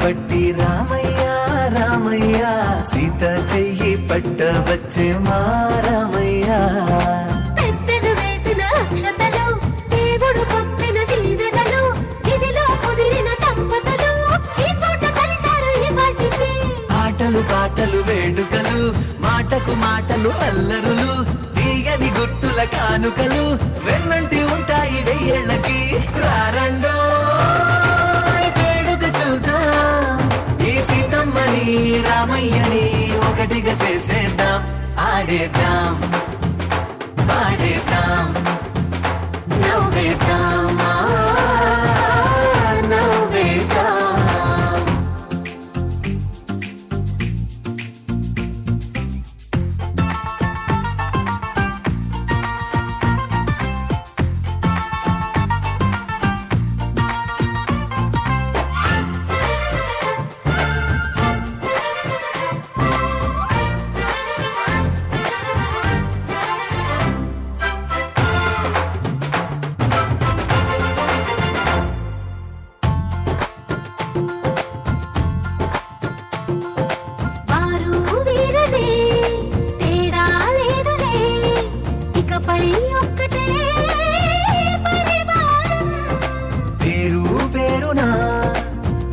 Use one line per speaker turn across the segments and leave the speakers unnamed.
పట్టి రామయ్య రామయ్య సీత చెయ్యి పట్టవచ్చే మా రామయ్య.
పెద్దలు వేసిన అక్షతలు దేవుడు పంపిన దీవెనలు ఇవిలో కుదిరిన దంపతులు ఈ చోట కలిశారు ఈ వాటికి.
ఆటలు పాటలు వేడుకలు మాటకు మాటలు అల్లరులు తీయని గుర్తుల కానుకలు వెన్నంటి ఉంటాయి వెయ్యేళ్ళకి. రారండో వేడుక చూద్దాం ఈ సీతమ్మని రామయ్యని ఒకటిగా చేసేద్దాం. ఆడేద్దాం పాడేద్దాం నవ్వేద్దాం నవ్వేద్దాం.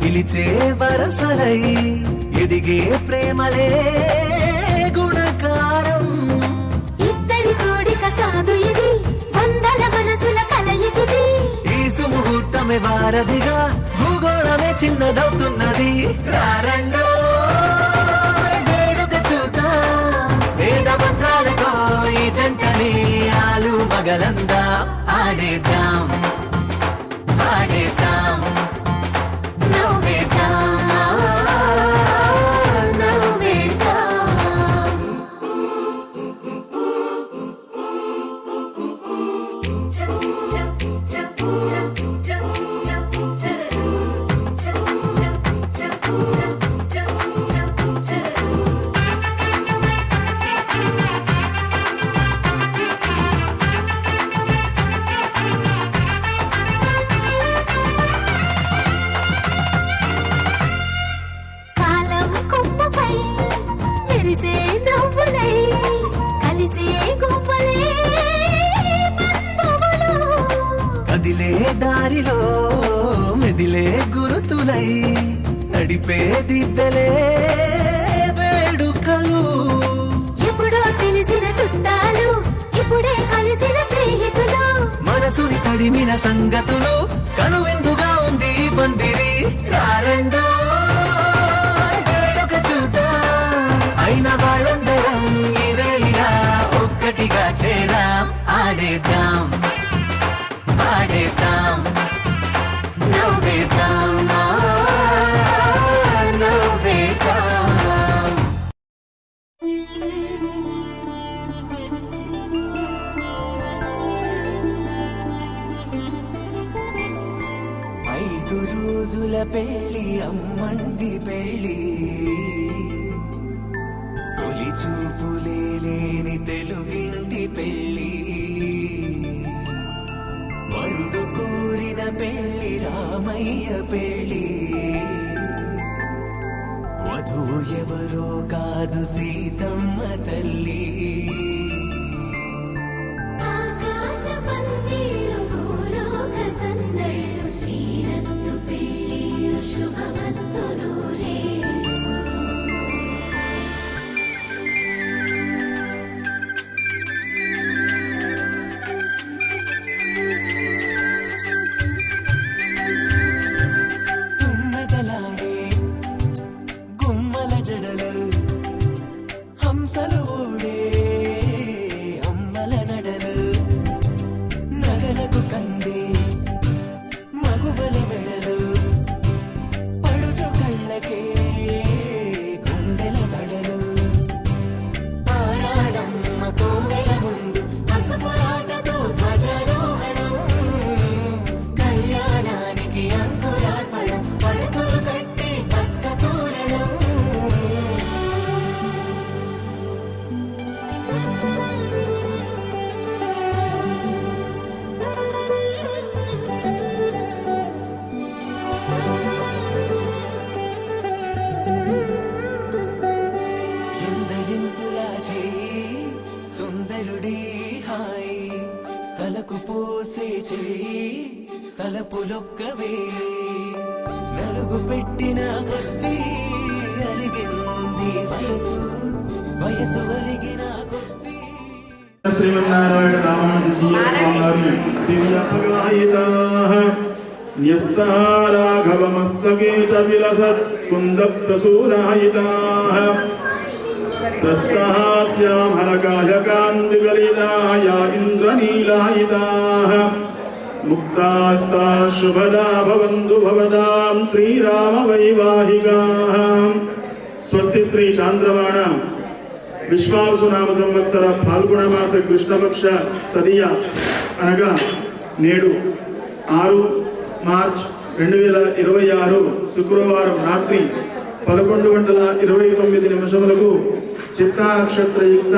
పిలిచే వరసలై ఎదిగే ప్రేమలే గుణకారం.
ఇద్దరి కోడిక కాదు ఇది వందల మనసుల కలయికిది.
ఈ సుముహూర్తమే వారధిగా భూగోళమే చిన్నదవుతున్నది. రారండో వేడుక చూద్దాం వేద మంత్రాలతో ఈ జంటని ఆలు మగలందా. ఆడేద్దాం పాడేద్దాం నవ్వేద్దాం నవ్వేద్దాం. కదిలే దారిలో మెదిలే గురుతులై నడిపే దిబ్బెలే వేడుకలు.
ఎప్పుడో తెలిసిన చుట్టాలు ఇప్పుడే కలిసిన స్నేహితులు
మనసుని తడిమిన సంగతులు కనువిందుగా ఉంది పందిరి. రారండో వేడుక చూద్దాం అయిన వాళ్ళందరం ఈ వేళ ఒక్కటిగా చేరాం. ఆడేద్దాం పాడేద్దాం నవ్వేద్దాం నవ్వేద్దాం.
ఐదు రోజుల పెళ్లి అమ్మండి పెళ్లి తొలి చూపులే లేని తెలుగింటి పెళ్లి. వరుడు కోరిన పెళ్లి రామయ్య పెళ్లి. వధువు ఎవరో కాదు సీతమ్మ తల్లి. గుమ్మల జడలు హంసలు ఊడే తలకు పోసే చేయి తలపులొక్కవే నలుగు పెట్టిన కొద్దీ అలిగింది వయసు వయసు అలిగిన కొద్దీ
श्रीमन्नारायण रामानुजीय दिव्यापगायिताः न्यस्ता राघवमस्तके च विलसत् कुन्दप्रसूरायिताः स्रष्टाः श्यामलकायकान्तिगलिताः इन्द्रनीलायिताः मुक्तास्ताः शुभदा भवन्तु भवतां श्रीरामवैवाहिकाः स्वस्ति श्री चान्द्रमाण విశ్వావసునామ సంవత్సర ఫాల్గుణ మాస కృష్ణపక్ష తదియ అనగా నేడు 6 మార్చ్ 2026 శుక్రవారం రాత్రి 11:29 చిత్తా నక్షత్రయుక్త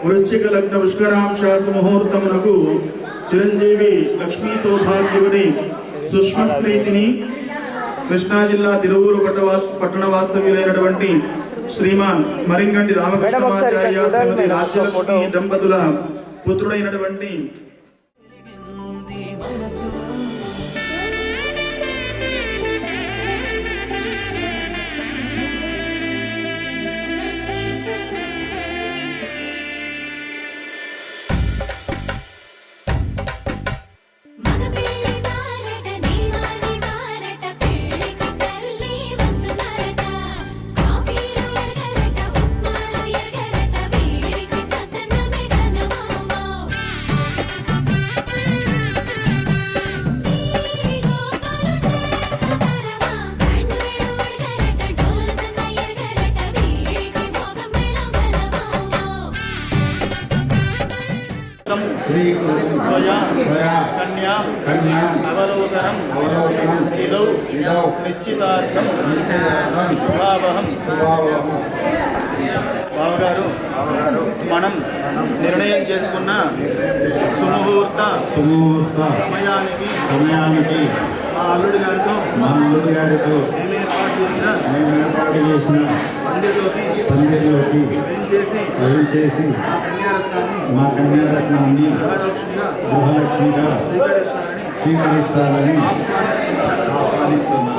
వృశ్చిక లగ్న పుష్కరాంశ ముహూర్తమునకు చిరంజీవి లక్ష్మీ సౌభాగ్యుని సుష్మశ్రీతిని కృష్ణా జిల్లా తిరువూరు పట్టణ వాస్తవ్యులైనటువంటి శ్రీమాన్ మరింగంటి రామకృష్ణమాచార్య శ్రీమతి రాజ్యలక్ష్మి దంపతుల పుత్రుడైనటువంటి
మనసు
మగ పెళ్లి వారట నీవాలి వారట పెళ్లికి తల్లి వస్తున్నారట కాఫీలు ఎరగరట ఉప్మాలు ఎరగరట వీరికి సదనమే ఘనమామో ఈ గోపాలు చేస్తారమా బ్యాండ్ వేడు ఎరగరట డోలు సన్న ఎరగరట వీరికి మోగ మేళం ఘనమామో
కన్యా
అవలోకనం ఇదౌ నిశ్చితార్థం శుభావహం. బావగారు మనం నిర్ణయం చేసుకున్న సుముహూర్త సమయానికి మా అల్లుడి గారితో మేము ఏర్పాటు చేసిన పందిరిలోకి వేయించేసి మా కన్యారత్నాన్ని గృహలక్ష్మిగా స్వీకరిస్తారని ఆహ్వానిస్తున్నాను.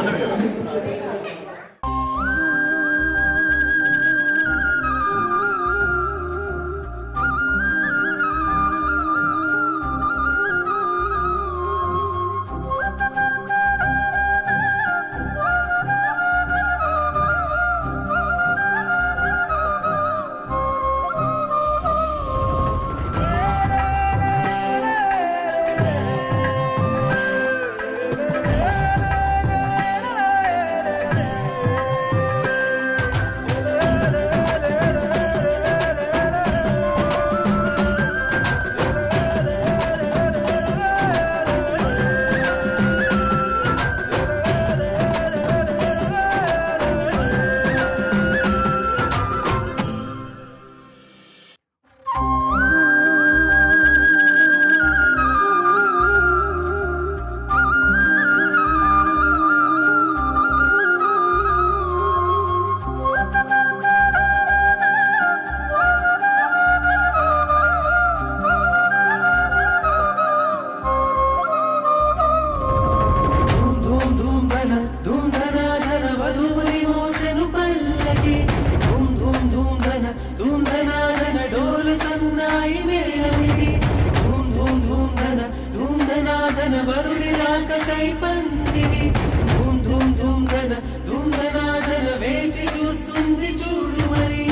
వరుడి రాకకై పందిరి ధూమ్ ధూమ్ ధూమ్ ధన ధూమ్ ధనాధన వేచి చూస్తుంది చూడు మరి.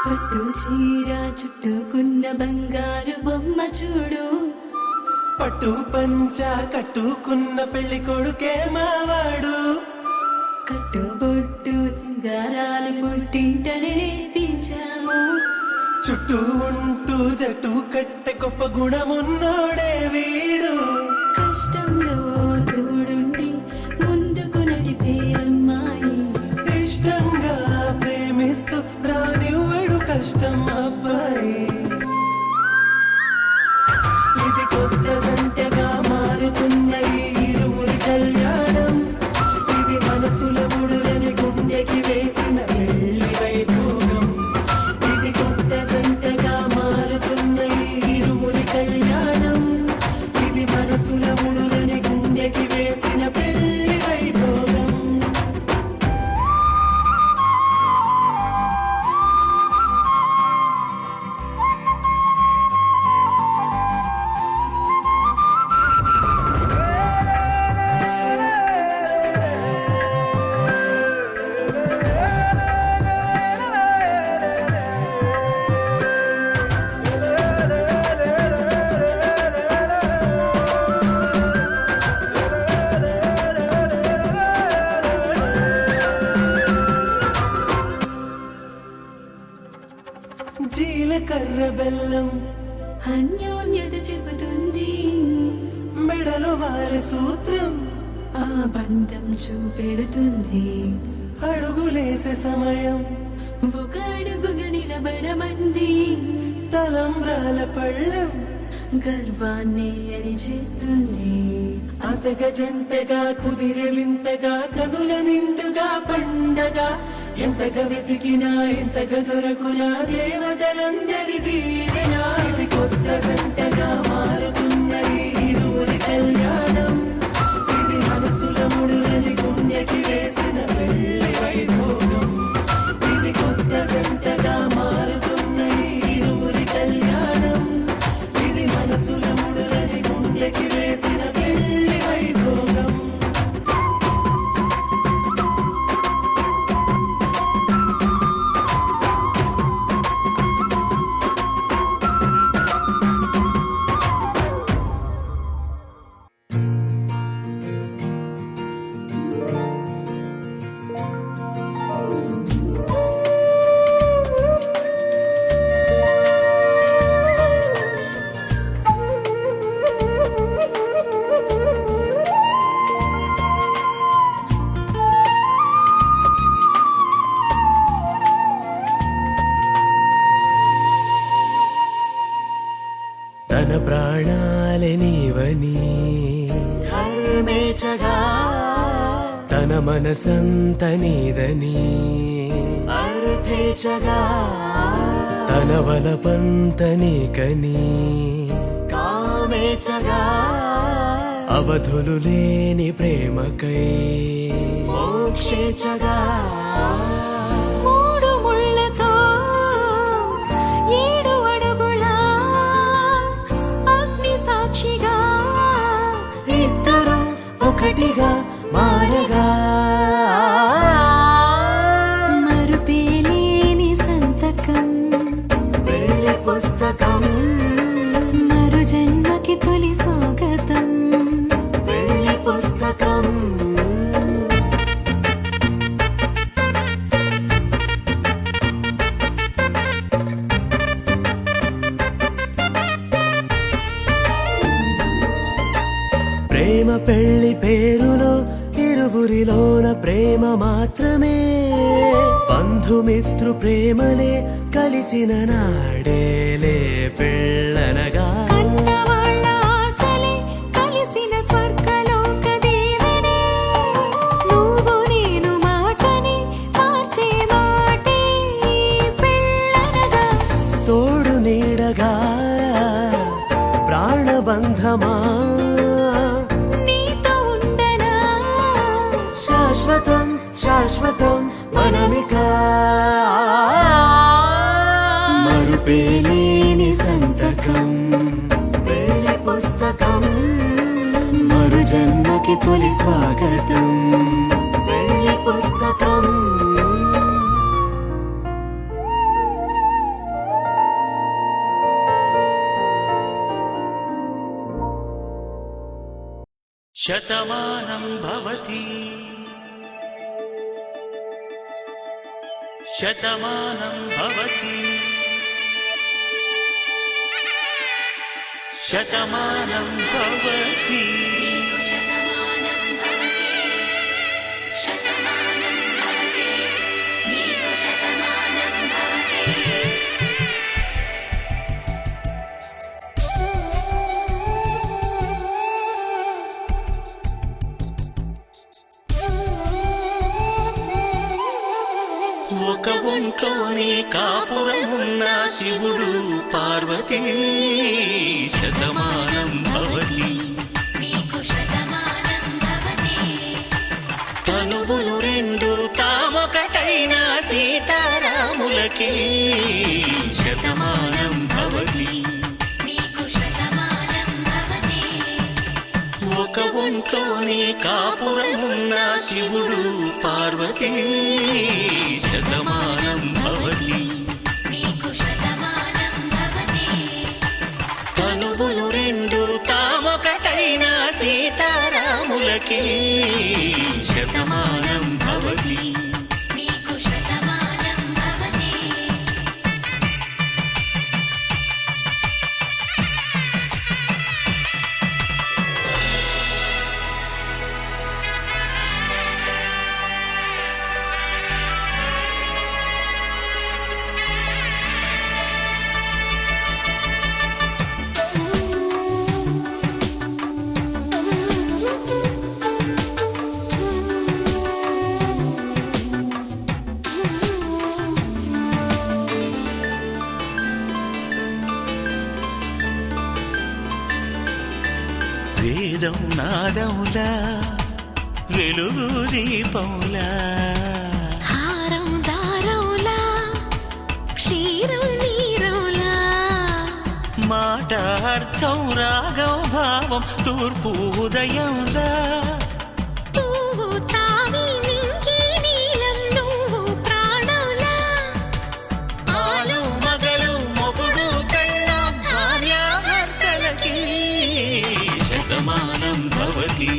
పట్టు చీర చుట్టుకున్న బంగారు బొమ్మ చూడు,
పట్టు పంచ కట్టుకున్న పెళ్లి కొడుకే మావాడు,
కట్టుబొట్టు సింగారాలు పుట్టింటని నేర్పించాము,
చుట్టూ ఉంటూ జట్టు కట్టె గొప్ప గుణమున్నోడే వీడు,
కష్టంలో తోడుండి ముందుకు నడిపే అమ్మాయి,
ఇష్టంగా ప్రేమిస్తూ రానివ్వడు కష్టం అబ్బాయి. ఇది కొత్త జంటగా మారుతున్న ఈ సూత్రం
ఆ బంధం చూపెడుతుంది.
అడుగులేసే సమయం
ఒక అడుగుగా నిలబడమంది.
తలంబ్రాల పళ్ళెం
గర్వాన్ని అణిచేస్తుంది.
అతగ జంటగా కుదిరే వింతగా కనుల నిండుగా పండగ ఎంతగా వెతికినా ఎంతగా దొరకునా దేవతలందరి దీవెన. ఇది కొత్త జంటగా మారుతున్నది ఇరువురి కళ్యాణం. ఇది మనసుల ముడులని గుండెకి వేసిన పెళ్లి వైభోగం. ఇది కొత్త జంటగా మారుతున్నది ఇరువురి కళ్యాణం. ఇది మనసుల ముడులని గుండెకి వేసిన పెళ్లి వైభోగం.
తన ప్రాణాలే నీవని
ధర్మేచగా
తన మనసంత నీదని
అర్థేచగా
తన వలపంత నీకని
కామేచగా
అవధులు లేని ప్రేమకై
మోక్షేచగా
మూడు ముళ్ళతో 7 అడుగుల అగ్ని సాక్షిగా
ఇద్దరు ఒకటిగా మారగా
మరుపేలేని సంతకం.
పెళ్లి పుస్తకం
మరు జన్మకి తొలి స్వాగతం.
పెళ్లి పుస్తకం.
ప్రేమ పెళ్లి పేరులో ఇరువురిలోన ప్రేమ మాత్రమే బంధుమిత్రు ప్రేమలే కలిసిన నాడేలే పెళ్ళనగా
కన్నవాళ్ళ ఆశలే కలిసిన స్వర్గలోక దీవెనే. నువ్వు నేను మాటని మార్చే మాటే పెళ్ళనగా.
తోడు నీడగా ప్రాణబంధమా
నీతో ఉండనా
శాశ్వతం శాశ్వతం మనమిక మరుపేలేని సంతకం
పెళ్లి పుస్తకం
మరు జన్మకి తొలి స్వాగతం
పెళ్లి పుస్తకం.
శతమానం భవతి శతమానం భవతి శతమానం భవతి ఒక ఒంట్లోని కాపురమున్న శివుడు పార్వతీ శతమానం భవతి తనువులు రెండు తామొకటైన సీతారాములకి శతమానం భవతి ఒక ఒంట్లోని కాపురమున్న శివుడు పార్వతీ శతమానం భవతి తనువులు రెండు తామొకటైన సీతారాములకి శతమానం భవతి హారంలా వెలుగు దీపంలా
హారం దారంలా క్షీరం నీరంలా
మాట అర్థం రాగం భావం తూర్పు ఉదయంలా
పువ్వు తావి నింగి నీలం నువ్వు ప్రాణంలా
ఆలు మగలు మొగుడు పెళ్ళాం భార్యాభర్తలకి శతమానం భవతి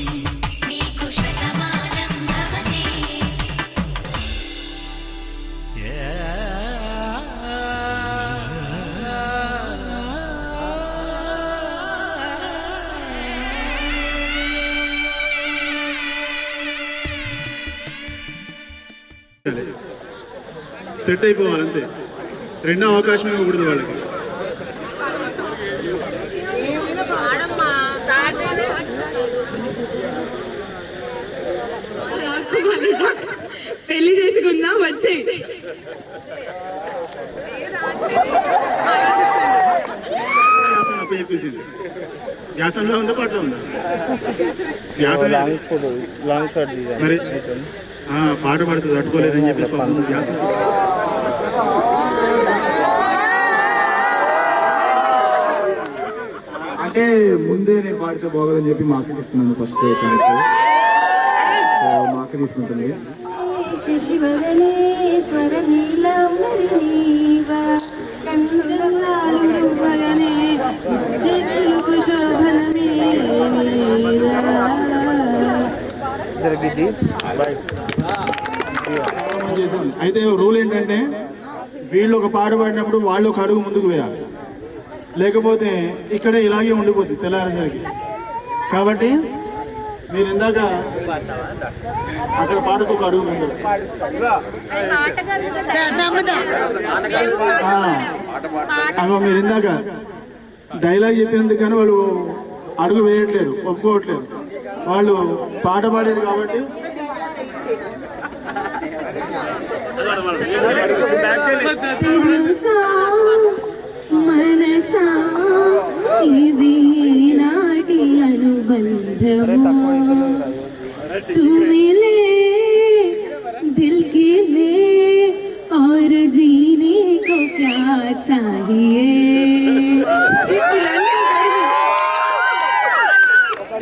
నీకు శతమానం భవతి
సెట్ అయిపోవాలి అంతే. రెండో అవకాశం ఇవ్వకూడదు వాళ్ళకి.
పెళ్లి చేసుకుందాం వచ్చే
చెప్పేసింది వ్యాసంలో ఉందా పాటలో ఉందా? మరి పాట పాడుతుంది తట్టుకోలేదని చెప్పేసి పాపం వ్యాసం.
అంటే ముందే నేను పాడితే బాగోదని చెప్పి మా అక్కకి ఇస్తున్నాను ఫస్ట్ ఛాన్స్. సో మా అక్క తీసుకుంటుంది.
శశివదనే స్వర నీలాంబరిణీవా కన్నుల కాలువగనే చెట్లు శోభనమే
చేసింది. అయితే రూల్ ఏంటంటే వీళ్ళు ఒక పాట పాడినప్పుడు వాళ్ళు ఒక అడుగు ముందుకు వేయాలి, లేకపోతే ఇక్కడే ఇలాగే ఉండిపోతుంది తెల్లారేసరికి. కాబట్టి మీరు ఇందాక అక్కడ పాటకు ఒక అడుగు ముందు, మీరు ఇందాక డైలాగ్ చెప్పినందుకు కానీ వాళ్ళు అడుగు వేయట్లేదు, ఒప్పుకోవట్లేదు. వాళ్ళు పాట పాడారు కాబట్టి
మనసా ఇది నాటి అనుబంధము तुमिले दिल के ले और जीने को क्या चाहिए.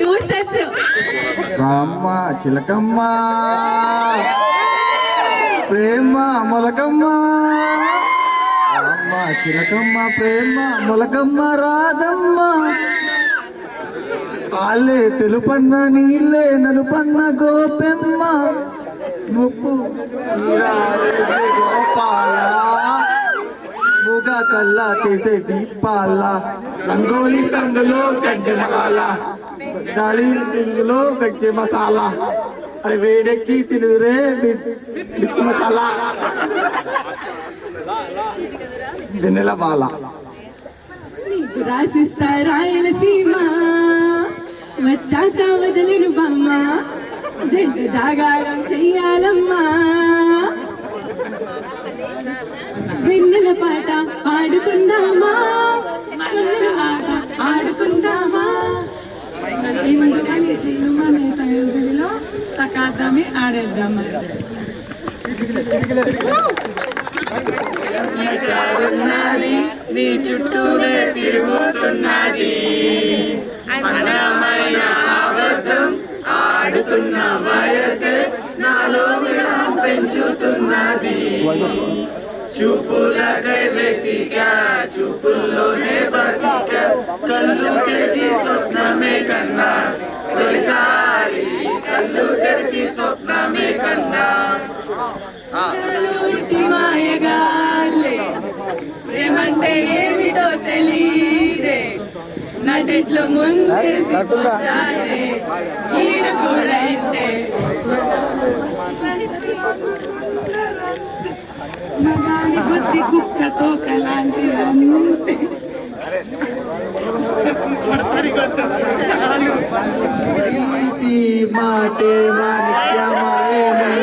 Two steps.
రామ్మ చిలకమ్మ ప్రేమ మొలకమ్మ, రామ్మ చిలకమ్మ ప్రేమ మొలకమ్మ రాధమ్మ, పాలే తెలుపన్న నీళ్ళే నలుపన్న గోపెమ్మ, ముప్పు గోపాల ముగ కల్లా తీసే దీపాల, రంగోలి సందులో గజ్జె మసాల, గాలి సింగులో గజ్జె మసాలా, అరే వేడెక్కి తినురే మిర్చి మసాలా, వెన్నెల బాల.
నీకు రాసిస్తా రాయలసీమ వచ్చాక వదలను బామ్మ, జంట జాగారం చెయ్యాలమ్మా, వెన్నెల పాట పాడుకుందామా, వెన్నెల ఆట ఆడుకుందామా, ఎందుకని చేయమనే సయోధరిలో తకాదమే ఆడేద్దామా.
నీ చుట్టూనే తిరుగుతున్నది అందమైన అబద్ధం ఆడుతున్న వయసే నాలో విరహం పెంచుతున్నది. చూపులకై వెతిక చూపుల్లోనే బతిక కళ్ళు తెరిచి స్వప్నమే కన్నా తొలిసారి కళ్ళు తెరిచి స్వప్నమే కన్నా.
మాయగాలే ప్రేమంటే ఏమిటో తెలియదే, నటెట్లు ముంచేసి ఈడు కూడా ఇంతే, బుద్ధి కుక్కతో కలాంటి
మాటే మాణిక్యమాయనే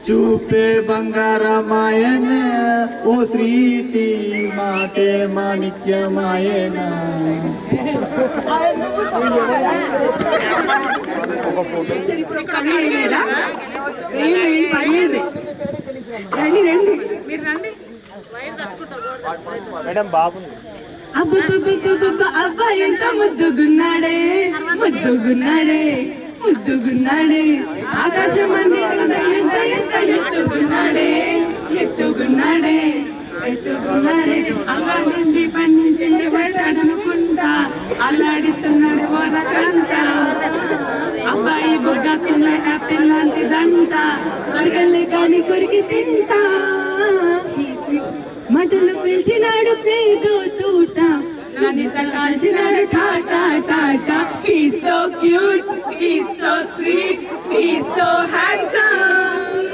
చూపే బంగారమాయనే, ఓ శ్రీతి మాటే మాణిక్యమాయన.
ఇప్పుడు కవి లేదా పర్లేదు రండి రండి మీరు రండి అబ్బా ఎంత ముద్దుగున్నాడే ముద్దుగున్నాడే ముద్దుగున్నాడే ఆకాశం అన్ని ఎంత ఎంత ఎత్తుగున్నాడే ఎత్తుగున్నాడే ఎత్తుగున్నాడే అల్లాడి నుండి పన్నించింది వచ్చాడనుకుంటా అల్లాడిస్తున్నాడు వరకంట అబ్బాయి బుర్గా చిన్న యాపిల్ లాంటిదంట కొరకలే కానీ కొరికి తింటా మటలు పిలిచినాడు పేదో తూట నన్నిత కాల్చినాడు Tata Tata He's so cute, he's so sweet, he's so handsome.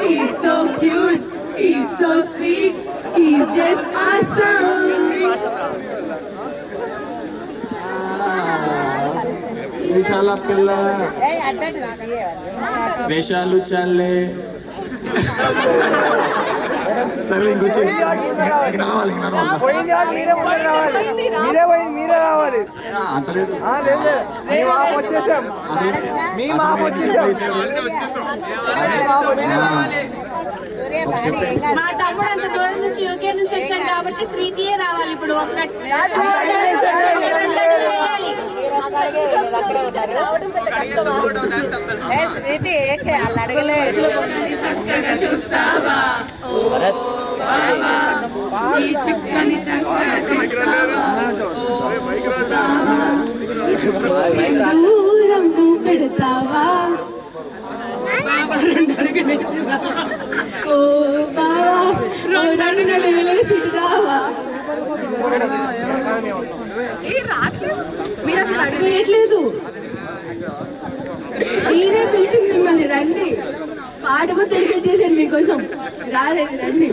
He's so cute, he's so sweet, he's just awesome.
వేషాల పిల్ల వేషాలు చాలే సరే ఇంకొచ్చి నడవాలి
మీరే రావాలి
అంత లేదు
మీ మాపు వచ్చేసాం
ఒక స్టెప్
మా తమ్ముడు అంత దూరం నుంచి యూకే నుంచి వచ్చాడు కాబట్టి శ్రీతియే రావాలి ఇప్పుడు ఒక్కటి శ్రీతి వాళ్ళు అడగలేదు
చూస్తావా ఓ బావా ఈ చుక్కని చక్క చూస్తావా ఓ బావా దూరం నువ్వు పెడతావా ఓ బావా నడు నడు వెలేసిటు రావా మీరు అసలు అడగలేట్లేదు నేనే పిలిచింది మిమ్మల్ని రండి పాట కూడా తెలియజేశాను మీకోసం రాలేదు రండి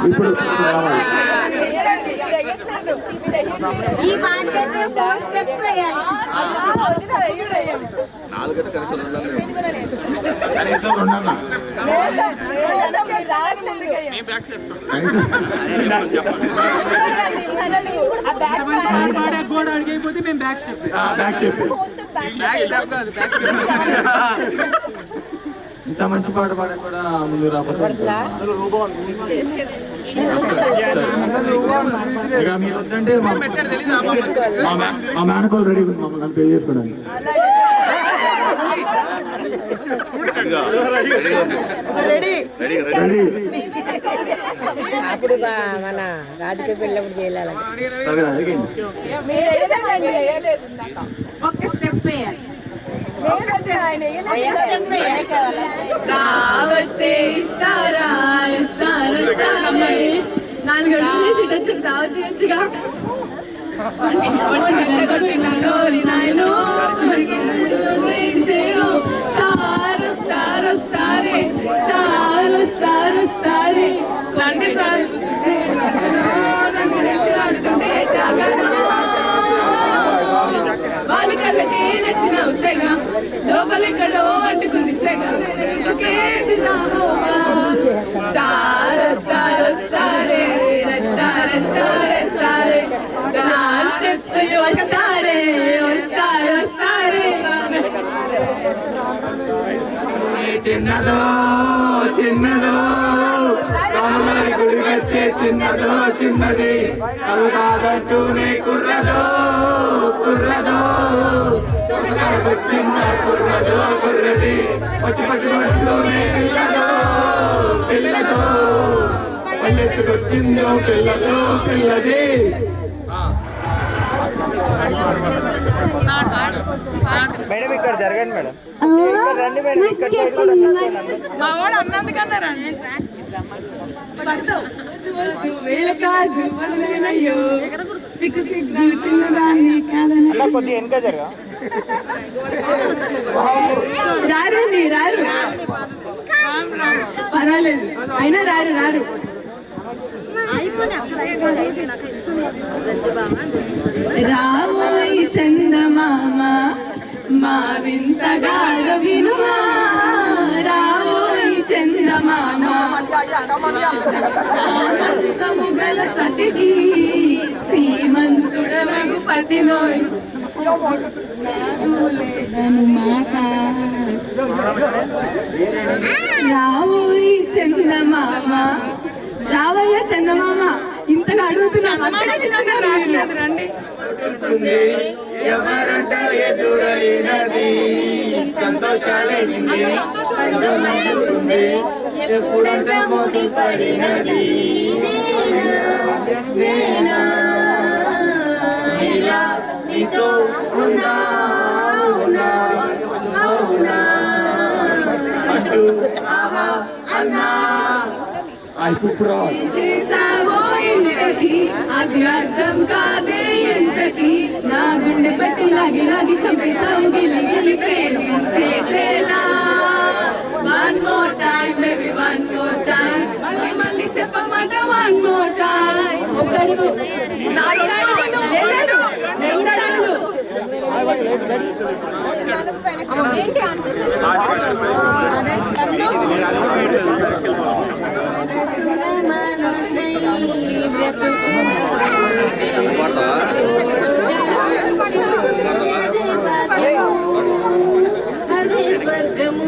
ఇప్పుడు రావాలి
ఈ పాటకైతే 4 స్టెప్స్ వేయాలి
కనీసం రెండన్నా బ్యాక్ స్టెప్ ఇంత మంచి పాట పాడే కూడా ముందు రాకపోతే ఇక మీరు వద్దంటే మా మేనకోలు రెడీ ఉంది మమ్మల్ని నన్ను పెళ్లి చేసుకోవడానికి రెడీ
అప్పుడు మన రాజకీయ పెళ్ళప్పుడు చేయాలి
సరే అడిగండి
దావతే ఇస్తారా నాలుగు అడుగులు సీట్ వచ్చింది దావతి వచ్చుగా కొట్టిన నోరి నాయనో సారొస్తారే రండి సార్ వాళ్ళ కళ్ళకే నచ్చిన ఉసేగ లోపలెక్కడో అంటుకుంది సెగ సారొస్తారే స్టెప్స్ వస్తారే
చిన్నదో రాములవారి గుడి వచ్చే చిన్నదో చిన్నది కల్లాదంటూనే కుర్రదో వచ్చిందా కుర్రది పచ్చి పట్లూనే పిల్లదో పల్లెత్తుకొచ్చిందో పిల్లది మేడం ఇక్కడ జరగండి మేడం రండి మేడం ఇక్కడ సైడ్ కూడా
మా వాడు అన్నందుకన్నారా పడతావు వద్దు వేళ కాదు వలవేనయ్యో సిగ్గు సిగ్గు చిన్నదాన్ని కాదని రారండి రారు పర్వాలేదు అయినా రారు రారు రావోయి చందమామ మా వింతగాల వినుమా రావోయి చందమామ చామంతము గల సతికి సీమంతుడ రఘుపతి నోయ్ లేదను మాట రావోయి చందమామ రావయ్య చందమామ ఇంతగా అడుగుతున్నా రండి
ఎవరంట ఎదురైనది సంతోషాలే నిండి పండుగ ఎప్పుడంట మోటి పడినది నేనా ఇలా నీతో ఉన్నా అవునా అవునా అంటూ ఆహా అన్నా
చేసావో ఇంతకి అది అర్థం కాదే ఎంతకి నా గుండె పట్టి లాగి లాగి చంపేసావు గిలి గిలి ప్రేమించేసేలా one more time baby one more time మళ్ళీ మళ్ళీ చెప్పమాట వన్ మోర్ టైం ఒక అడుగు
అదే స్వర్గము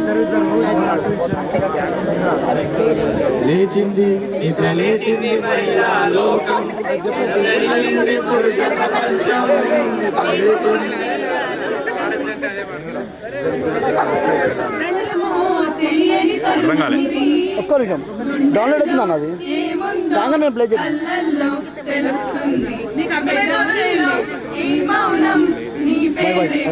లేచింది నిద్ర లేచింది మహిళా లోకం వెళ్ళింది పురుష ప్రపంచం నిద్ర లేచింది
ఒక్క నిమిషం డౌన్లోడ్ అవుతున్నాను అది రాగానే ప్లే తెలుస్తుంది ఈ మౌనం నీ పేరే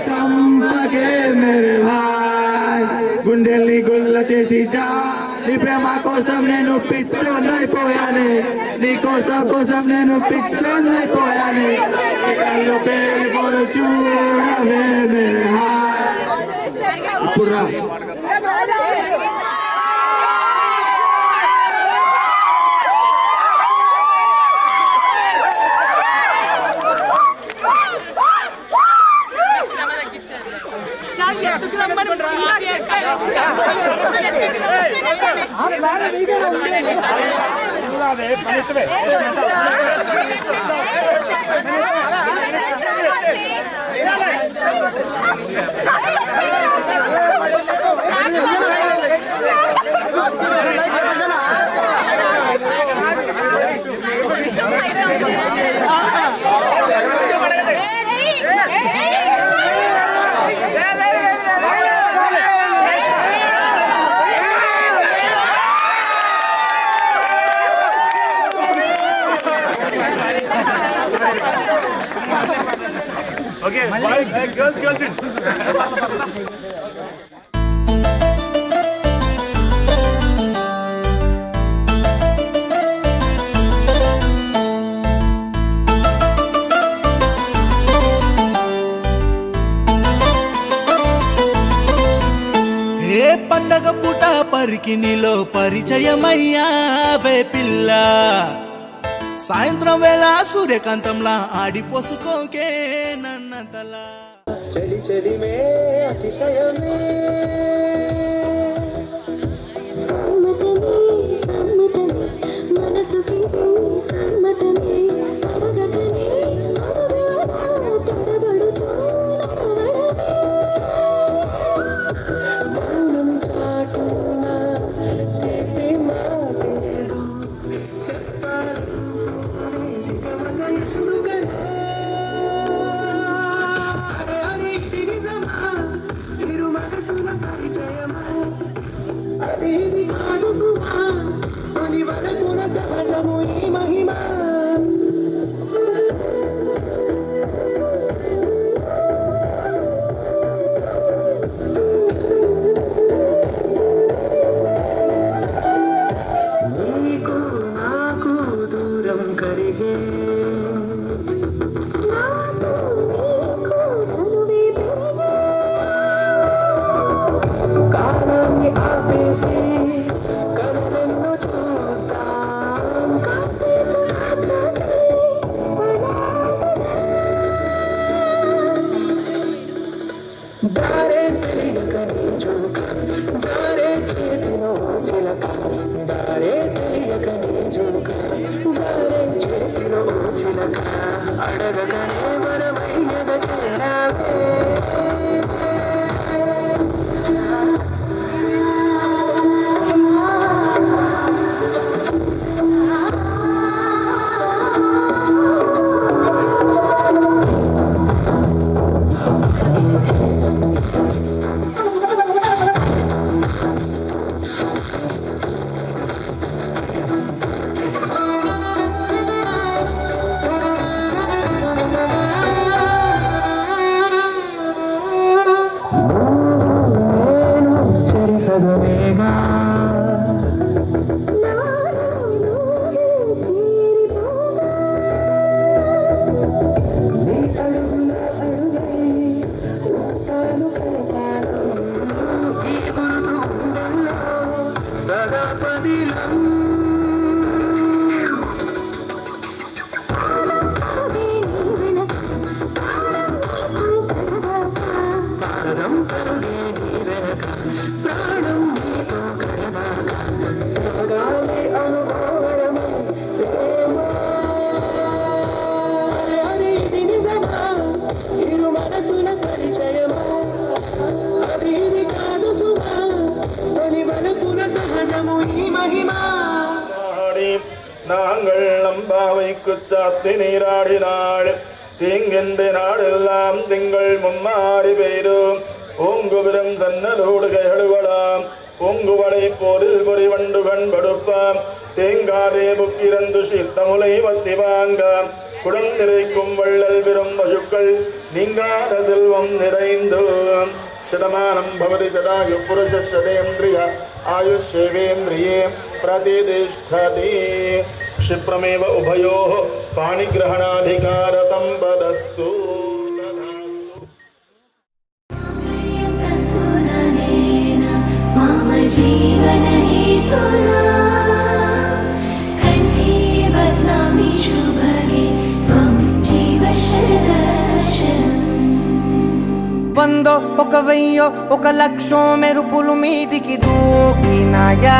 చంపకే మేరే భాయ్ గుండెల్ని గుల్ల చేసి జా నీ ప్రేమ కోసం నేను పిచ్చోన్నైపోయానే నీ కోసం నేను పిచ్చోన్నైపోయానే నీ కళ్ళు పేరుకొని చూడవే మేరే హాయ్ ఇప్పుడు రా
Okay, girls.
ఏ పండగ పూట పరికినిలో పరిచయమయ్యావే పిల్ల సాయంత్రం వేళ సూర్యకాంతంలా ఆడిపోసుకోకే నన్నతలా
చలి చలిమే అతిశయమే
సమ్మతమే సమ్మతమే మనసుకి సమ్మతమే అడగకనే అడగనా తడబడుతూ
మౌనం చాటున తీపి మాటేదో చెప్పాలి దిగవన ఎందుకని అరే ఇది నిజమా మీరు మనసుల పరిచయం దారే తెలియక నీ జోక జారే చేతిలో చిలక దారే తెలియక నీ జోక జారే చేతిలో చిలక అడగకనే వరమయ్యద చేరావే
நாங்கள் நம்பாவைக்கு சாத்தி நீராடினாள் தீங்கென்று நாடெல்லாம் திங்கள் மும்மாறி பெய்தும் பூங்குவிரம் சன்னலோடு கைகளுவலாம் பூங்குவடை போரில் பொறிவண்டுகண் படுப்பாம் தேங்காதே புக்கிரந்து சித்தமுலை வத்தி வாங்க குடந்திரைக்கும் வள்ளல் பெரும் பசுக்கள் நீங்காத செல்வம் நிறைந்து शतमानं भवति शतायु पुरुषशतेन्द्रिय आयुष्येवेन्द्रिये प्रतिष्ठति क्षिप्रमेव उभयोः पाणिग्रहणाधिकारसम्पदस्तु
मम जीवन हेतुना कण्ठे बध्नामि शुभगे त्वं जीव शरदर्शनम्
వందో ఒక వెయ్యో ఒక లక్షో మెరుపులు మీదికి దూకినాయా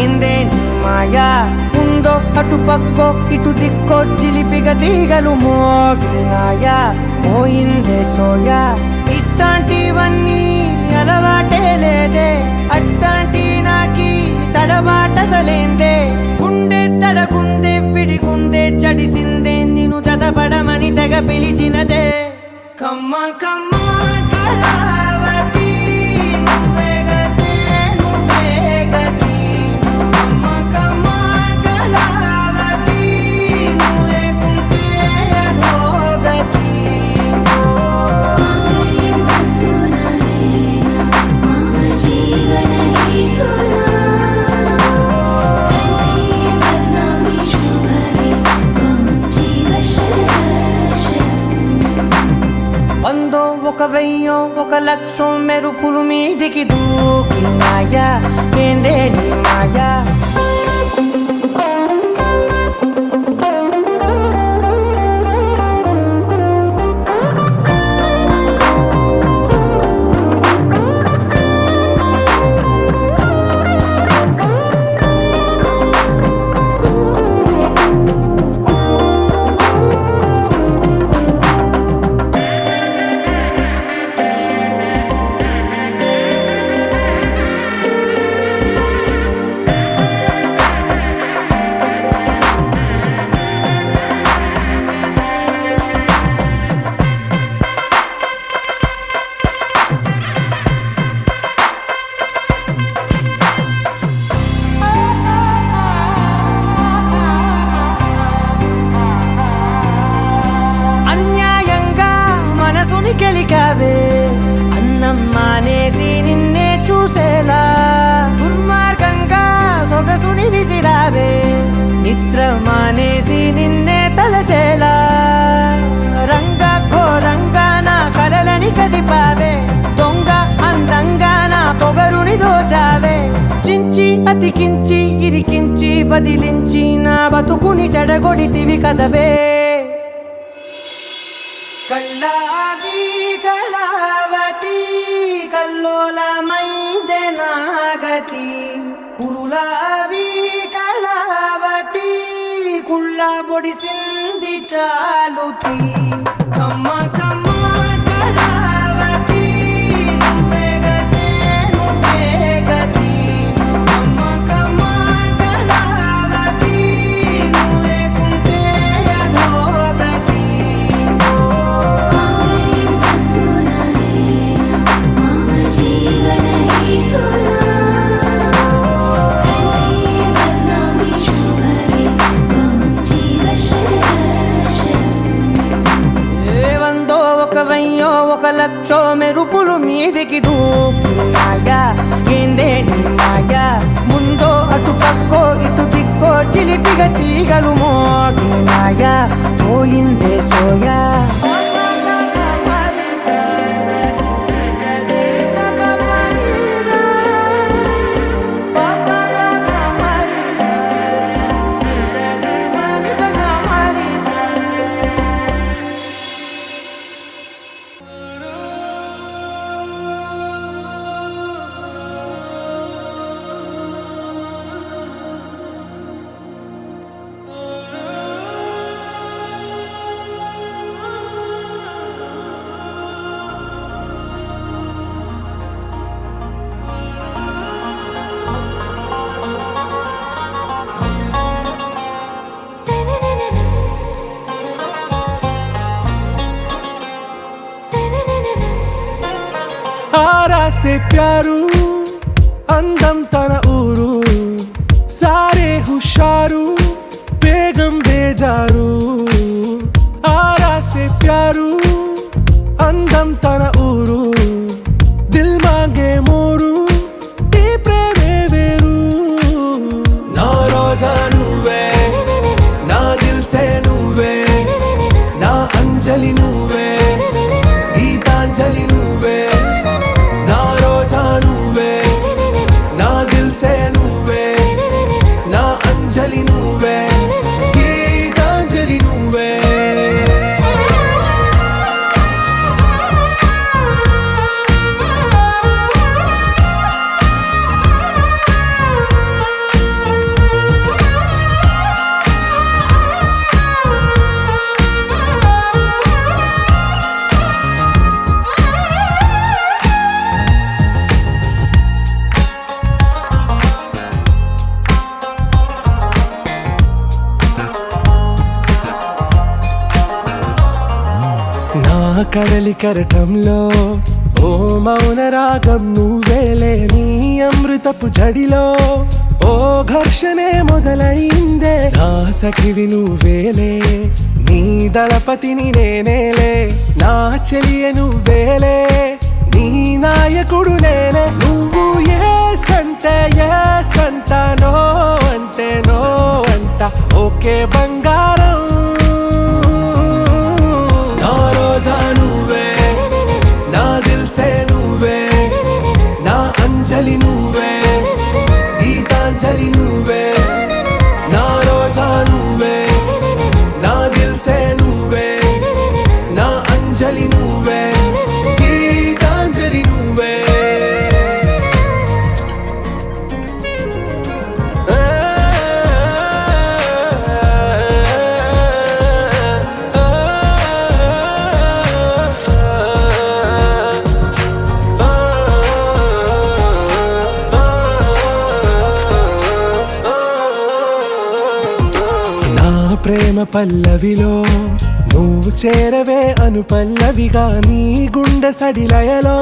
ఏందే నీ మాయా ఉందో అటు పక్కో ఇటు దిక్కో చిలిపిగ తీగలు మోగినాయా పోయిందే సోయా ఇట్లాంటివన్నీ అలవాటే లేదే అట్లాంటి నాకి తడబాటసలేందే గుండె తడగుందే విడిగుందే చడిసిందే నిన్ను చదపడమని తెగ పిలిచినదే కమ్మ కమ్మ కళావతి నువ్వే గతి నువ్వే గతి కమ్మ కమ్మ కళావతి నువ్వే కుంటే అధోగతి
మాంగళ్యం తంతునా మమ జీవన హేతునా కంఠే బధ్నామి శుభగే త్వం జీవ శరదర్శనम्
వందో ఒక వెయ్యో ఒక లక్షో మెరుపులు మీదికి దూకినాయా ఏందే నీ మాయా గెలికావే అన్నం మానేసి నిన్నే చూసేలా దుర్మార్గంగా సొగసుని విసిరావే నిద్ర మానేసి నిన్నే తలచేలా రంగా ఘోరంగా నా కలలని కదిపావే దొంగ అందంగా నా పొగరుని దోచావే చించి అతికించి ఇరికించి వదిలించి నా బతుకుని చెడగొడితివి కదవే కళావతి భారతి కురులావి కళావతి కుళ్ళ బొడిసింది చాలుతి కమ్మ కమ్మ కళావతి నువ్వే గతే నువ్వే గతి కమ్మ కమ్మ కళావతి నువ్వే కుంటే అధోగతి వందో ఒక వెయ్యో ఒక లక్షో మెరుపులు మీదికి దూకినాయా ఏందే నీ మాయా ముందో అటు పక్కో ఇటు దిక్కో చిలిపిగా తీగలు మోగినాయా పోయిందే సోయా
से प्यारू अंदम तन ऊरू सारे हुशारू बेगम बेजारू आरा से प्यारू अंदम तन ऊरू दिल मांगे मोरू ఈ ప్రేమే వేరు నా రోజా నువ్వే నా దిల్ సే నువ్వే నా అంజలి నువ్వే గీతాంజలి నువ్వే నా రోజా నువ్వే నా దిల్ సే నువ్వే నా అంజలి నువ్వే గీతాంజలి నువ్వే కడలి కరటంలో ఓ మౌన రాగం నువ్వేలే నీ అమృతపు జడిలో ఓ ఘర్షణే మొదలైందే నా సఖివి నువ్వేలే నీ దళపతిని నేనేలే నా చెలియ నువ్వేలే నీ నాయకుడు నేనే నువ్వు ఏ సంట నో అంటే నో అంట ఓకే బంగారం నా రోజా నువ్వే నా దిల్ సే నువ్వే నా అంజలి నువ్వే గీతాంజలి నువ్వే నా రోజా నువ్వే నా దిల్ సే నువ్వే నా అంజలి నువ్వే గీతాంజలి నువ్వే ప్రేమ పల్లవిలో నువ్వు చేరవే అను పల్లవిగా నీ గుండె సడిలయలో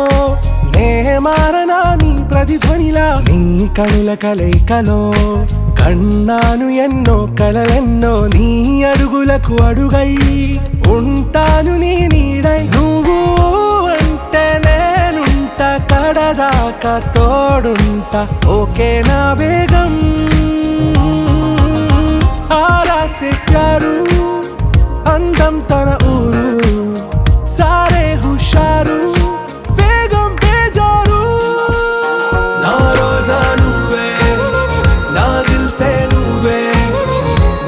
నే మారనా నీ ప్రతిధ్వనిలా నీ కనుల కలయికలో కన్నాను ఎన్నో కలలెన్నో నీ అడుగులకు అడుగై ఉంటాను నీ నీడై నువ్వు అంటే నేనుంట కడదాకా తోడుంట ఓకే నా బేగం आरा से प्यारू अंदम तन ऊरू सारे हुशारू बेगम बेजारू ना रोजा నువ్వే నా దిల్ సే నువ్వే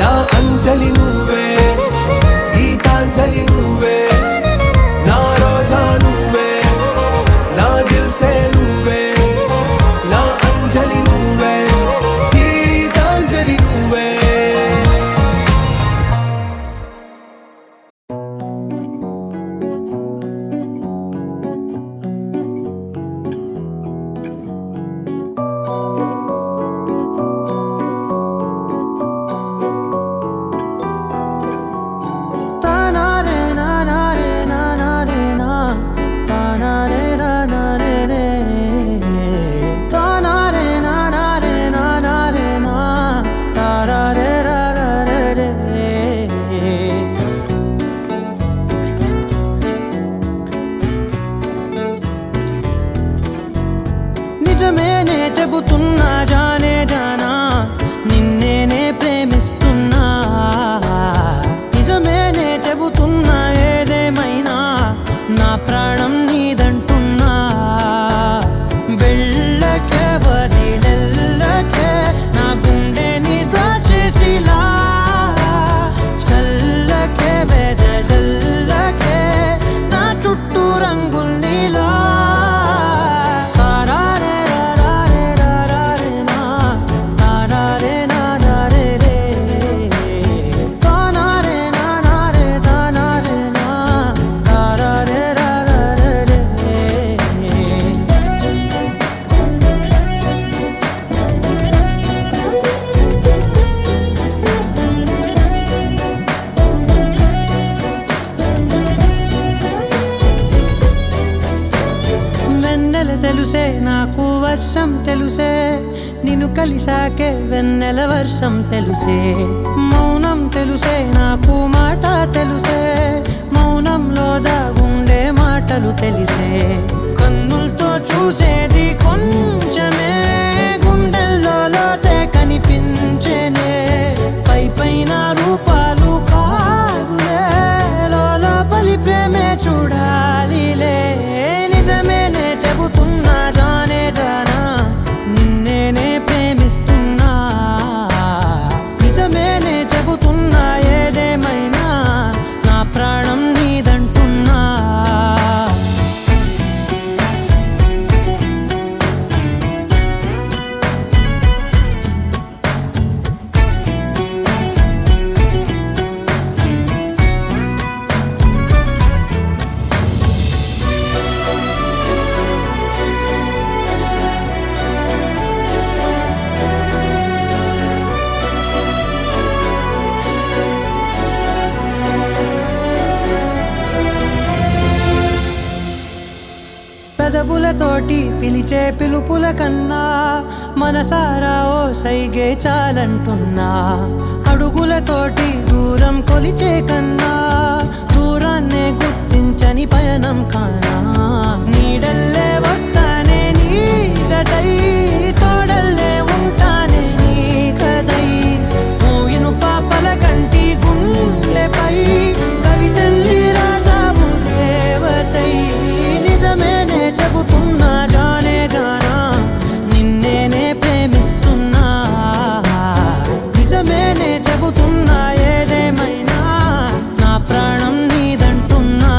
నా అంజలి నువ్వే గీతాంజలి నువ్వే నా రోజా నువ్వే నా దిల్ సే నువ్వే నా అంజలి
చెబుతున్నా జానే జానా నిన్నేనే ప్రేమిస్తున్నా నిజమేనే చెబుతున్నా ఏదేమైనా నా ప్రాణం నీదంటున్నా వెళ్ళకే వదిలెళ్ళకే నా గుండెని దాచేసిలా చల్లకే వెదజల్లకే నా చుట్టూ రంగుల్నిలా తెలుసే నాకు వర్షం తెలుసే నిన్ను కలిసాకే వెన్నెల వర్షం తెలుసే మౌనం తెలుసే నాకు మాట తెలుసే మౌనంలో దాగుండే మాటలు తెలిసే కన్నులతో చూసేది కొంచెమే గుండెల్లో లోతే కనిపించేనే పై పైన రూపాలు కాగులే లోపలి ప్రేమే చూడాలిలే నిజమేనే చెబుతున్నా జానే జానా నిన్నేనే ప్రేమిస్తున్నా నిజమేనే చెబుతున్నా ఏదేమైనా నా ప్రాణం నీదంటున్నా పెదవులతోటి పిలిచే పిలుపుల కన్నా మనసారా ఓ సైగే చాలంటున్నా అడుగులతోటి దూరం కొలిచే కన్నా దూరాన్నే గుర్తించని పయనం కానా నీడల్లే వస్తానే నీ జతై తోడల్లే ఉంటానే నీ కదై మూయిను పాపల కంటి గుండెపై కవితల్లి రాజావు దేవతై నిజమేనే చెబుతున్నా జానే జానా నిన్నేనే ప్రేమిస్తున్నా నిజమేనే చెబుతున్నా ఏదేమైనా నా ప్రాణం నీదంటున్నా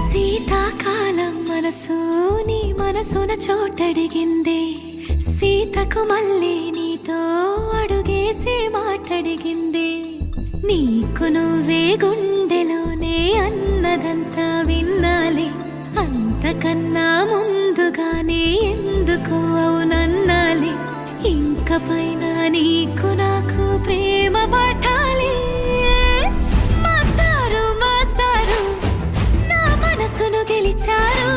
శీతాకాలం మనసు నీ మనసున చోటడిగిందే సీతకు మళ్ళీ నీతో అడుగేసి మాటడిగిందే నీకు నువ్వే గుండెలోనే అన్నదంతా విన్నాలే అంతకన్నా ముందుగానే ఎందుకు అవునన్నాలే ఇంక పైన నీకు నాకు ప్రేమ పాఠాలే మాస్టారు మాస్టారు నా మనసును గెలిచారు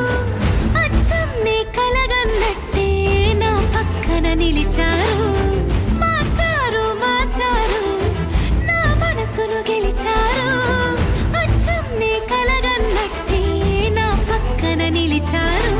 అచ్చం నీ కలగన్నట్టే నా పక్కన నిలిచారు మాస్టారు మాస్టారు నా మనసును గెలిచారు అచ్చం నీ కలగన్నట్టే నా పక్కన నిలిచారు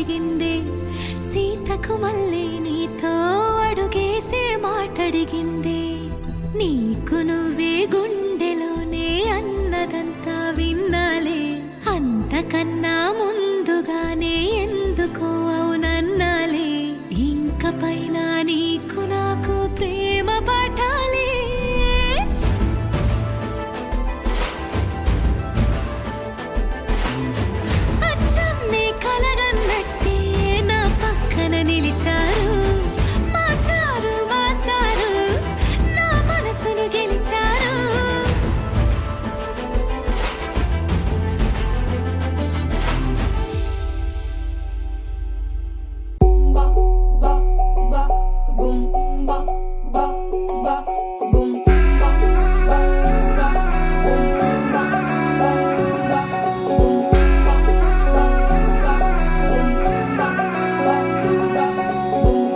అడిగింది సీతకు మళ్ళీ నీతో అడుగేసే మాటడిగింది నీకు నువ్వే గుండెలోనే అన్నదంతా విన్నాలే అంతకన్నా ముందుగానే ఎందుకో అవునన్నాలే ఇంక పైన నీకు నాకు ప్రేమ పాఠాలే అచ్చమ్మే కలగన్నట్టే నా పక్కన నిలిచారు మాస్టారు మాస్టారు నా మనసును గెలిచారు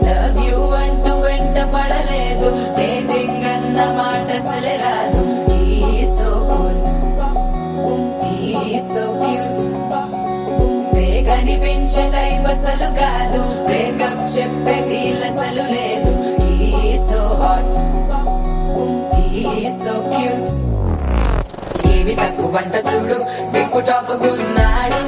లవ్ యూ అంటూ వెంట పడలేదు డేటింగ్ అన్న మాట అసలే రాదు సో గుడ్ సో క్యూట్ కనిపించే టైప్ అసలు కాదు బ్రేకప్ చెప్పే వీల్ అసలు లేదు సో హాట్ సో క్యూట్ ఏవి తక్కువ వంట చూడు టిక్కు టాప్ గున్నాడు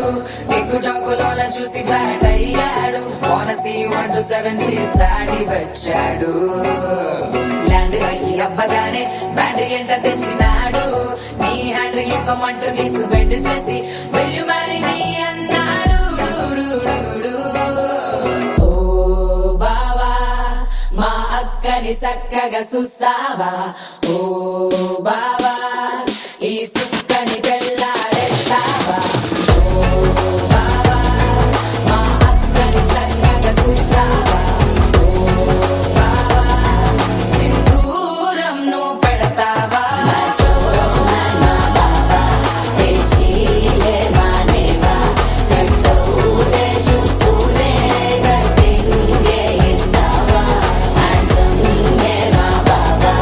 టిక్కు టాక్ లోన చూసి ఫ్లాట్ అయ్యాడు వానసీ 1 to 7 సీస్ దాటి వచ్చాడు ల్యాండ్ అయ్యి అవ్వగానే బ్యాండ్ ఎంట తెచ్చినాడు నీ హ్యాండ్ ఇవ్వమంటూ నీసు బెండ్ చేసి వెళ్ళు మరి నీ అన్నాడు ఓ బావా మా అక్కని చక్కగా చూస్తావా ఓ బావా ఈ సుక్కని పెళ్ళాడేస్తావా ఓ బావా మా అక్కని చక్కగా చూస్తావా ఓ బావా సింధూరం నువ్వు పెడతావా నా చోరో నా బావా పేచీలే మానేవా కట్టౌటే చూస్తూనే కట్టింగే ఇస్తావా హ్యాండ్సమ్గే మా బావా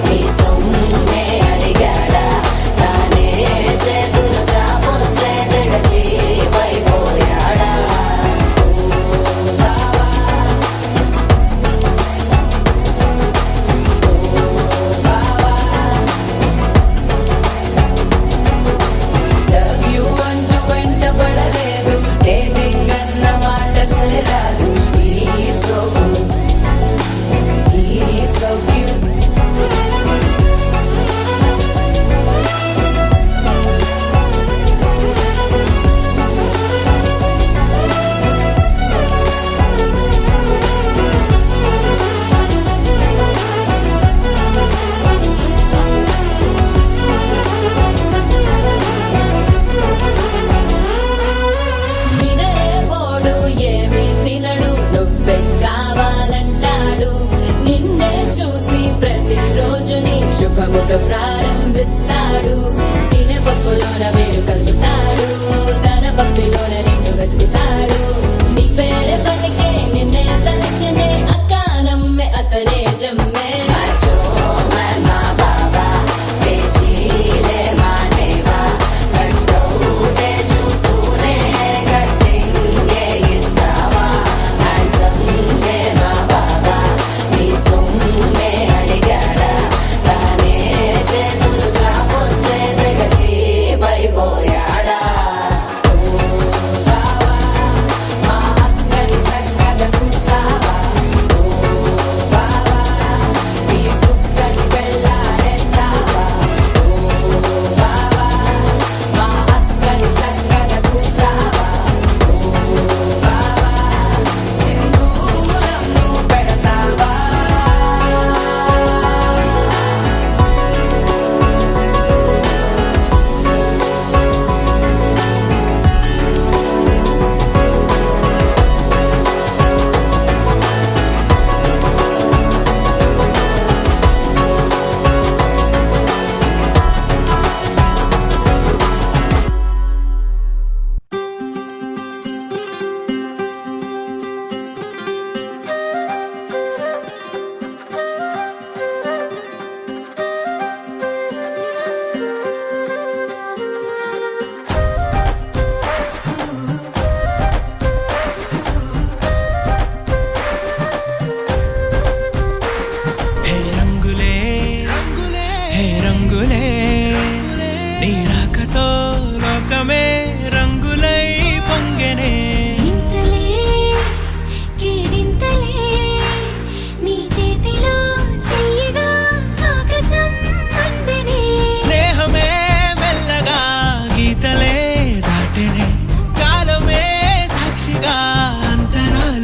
నీ సొమ్మే అడిగాడా తానే చేతులు చాపొస్తే తెగ చీపైపోయాడా ఓ బావా లవ్ యూ అంటూ వెంట పడలేదు డేటింగ్ అన్న మాట అసలే రాదు సో సో క్యూట్ వినరేపోడు ఏమి తినడు నువ్వే కావాలంటాడు నిన్నే చూసి ప్రతిరోజు నీ శుభముఖ ప్రారంభిస్తాడు తినే పప్పులోన వేరు కలుపుతాడు తన పప్పిలోన నిన్ను వెతుకుతాడు నీ పేరే పలికే నిన్నే తలచనే అక్క నమ్మే అతనే జమ్మే అచ్చో మా బాబా పేచీలే మానేవా కట్టౌటే చూస్తూనే కట్టింగే ఇస్తావా హ్యాండ్సమ్గే మా బాబా నీ సొమ్మే అడిగాడా తానే చేతులు చాపొస్తే తెగ చీపైపోయాడా ఓ బావా మా అక్కని చక్కగా చూస్తావా ఓ బావా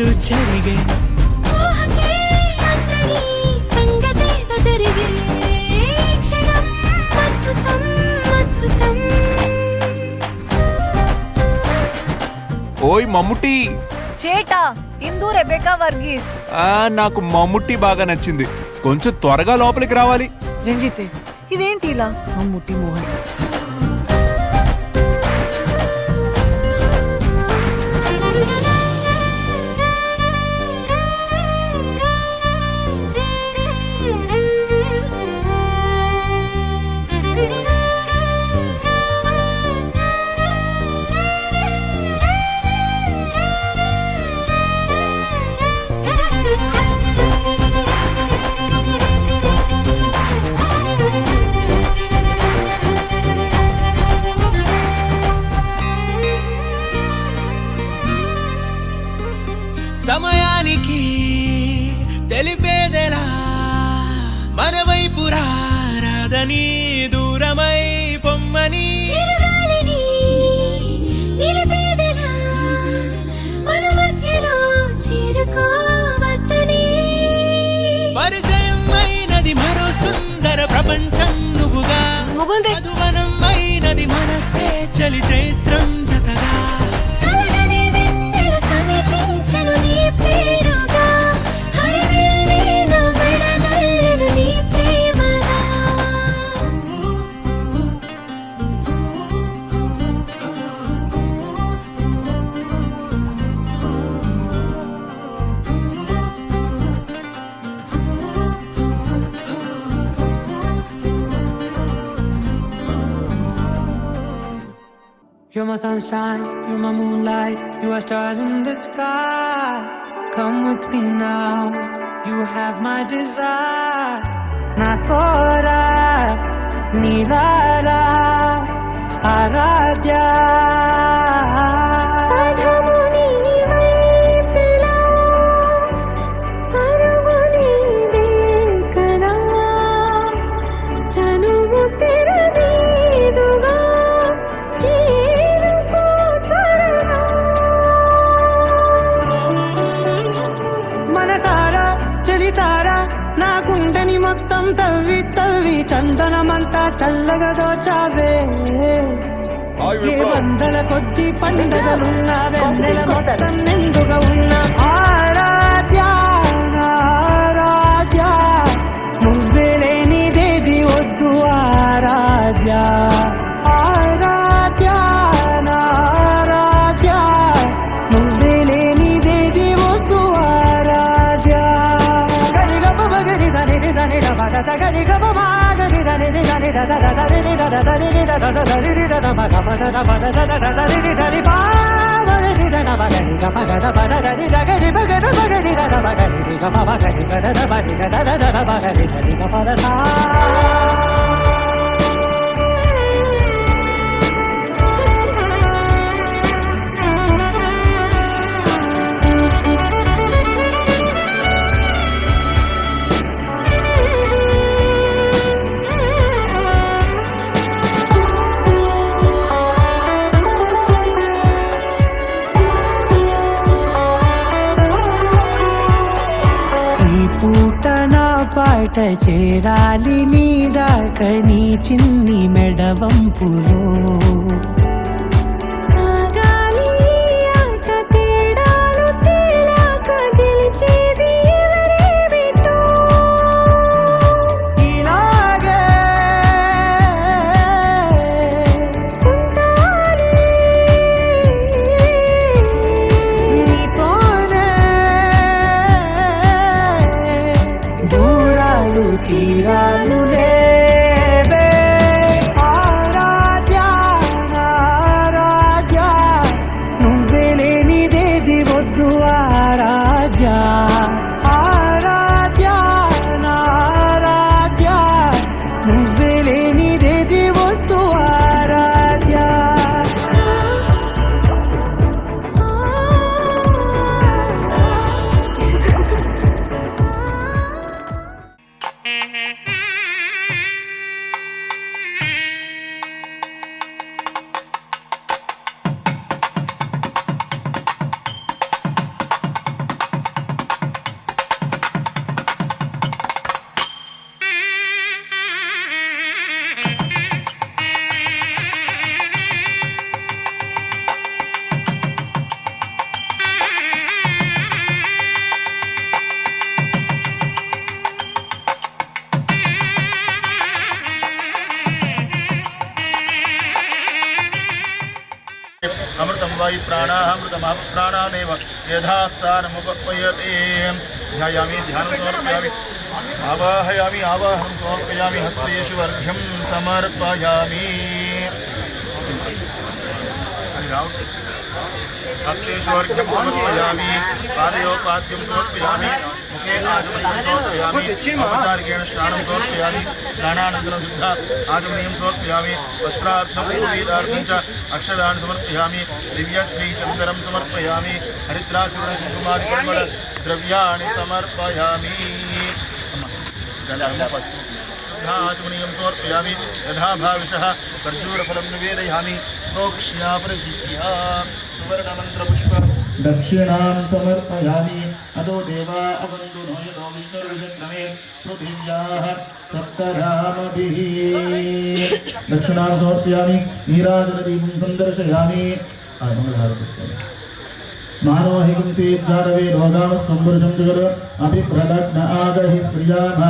ఊహలు చెరిగే
ఊహకే అందని సంగతేదో జరిగే క్షణం అద్భుతం అద్భుతం.
ఓయ్ మమ్ముట్టి.
చేటా ఇందు రెబెకా వర్గీస్.
నాకు మమ్ముట్టి బాగా నచ్చింది. కొంచెం త్వరగా లోపలికి రావాలి.
రంజితే ఇదేంటి ఇలా మమ్ముట్టి మోహన్.
సమయానికి తెలిపేదెలా మన వైపు రాదని దూరమై పొమ్మని
చిరుగాలిని నిలిపేదెలా మన మధ్యలో చేరుకోవద్దని.
పరిచయం అయినది మరో సుందర ప్రపంచం నువ్వుగా మధువనం అయినది మనసే చలి చైత్రం జతగా
కలగని వెన్నెల సమీపించను నీ పేరుగా హరివెల్లి నా మెడనల్లెను నీ ప్రేమగా.
You're my sunshine, you're my moonlight, you are stars in the sky. Come with me now, you have my desire. Na tora, nilara, aradhya.
పదము నీ వైపులా పరుగు నీదే కదా తనువు తెర మీదుగా చేరుకో త్వరగా.
మనసారా చలితారా నా గుండెని మొత్తం తవ్వి తవ్వి చందనమంతా చల్లగా దోచావే. ఏ వందల కొద్ది పండుగలున్నా వెన్నెల మొత్తం నిండుగా ఉన్న ఆరాధ్య ఆరాధ్య నువ్వే లేనిదేది వద్దు ఆరాధ్య ఆరాధ్య ఆరాధ్య నువ్వే లేనిదేది వద్దు ఆరాధ్య. గరిగప మగరి దని దని రమగత గరిగప మాగరి దని దని దని దని పాట చేరాలి నీ దాకా నీ చిన్ని మెడవంపులో
సాగాలి ఆట తేడాలు తేలాక గెలిచేది ఎవరేమిటో.
ఇలాగే
ఉండాలి
నీతోనే దూరాలు తీరాలు లేవే ఆరాధ్య ఆరాధ్య నువ్వే లేనిదేది వద్దు ఆరాధ్య ఆరాధ్య ఆరాధ్య నువ్వే లేనిదేది వద్దు ఆరాధ్య.
वायु प्राणामृतमाप प्राणामेव यथा स्थानमुपयते ध्यायामि ध्यानं समर्पयामि आवाहयामि आवाहनं समर्पयामि हस्तेषु अर्घ्यं समर्पयामि हस्तेषु अर्घ्यं समर्पयामि पादयोपाद्यं समर्पयामि मुखे आचमनीयं समर्पयामि औपचारिकेण स्नानं समर्पयामि स्नानानन्तरं शुद्धा आचमनीयं समर्पयामि वस्त्रार्थं पूर्वीरार्थं च अक्षराणि समर्पयामि दिव्यश्रीचन्दनं समर्पयामि हरिद्राचूर्णकुङ्कुमादिकर्मण द्रव्याणि समर्पयामि आचमनीयं समर्पयामि यथा भाविषः खर्जूरफलं निवेदयामि प्रोक्ष्या परिशिच्या सुवर्णमन्त्रपुष्प दक्षिणां समर्पयामि अदो देवा अवन्तु नो यतो विष्णुर्विजक्रमे पृथिव्याः सप्तधामभिः दक्षिणां समर्पयामि नीराजनदीपं सन्दर्शयामि मंगलहारतिस्मः मानोहिकं सेज्जारवे रोगामस्त्वं पुरुषं जगद अभिप्रदग्न आगहि श्रियाम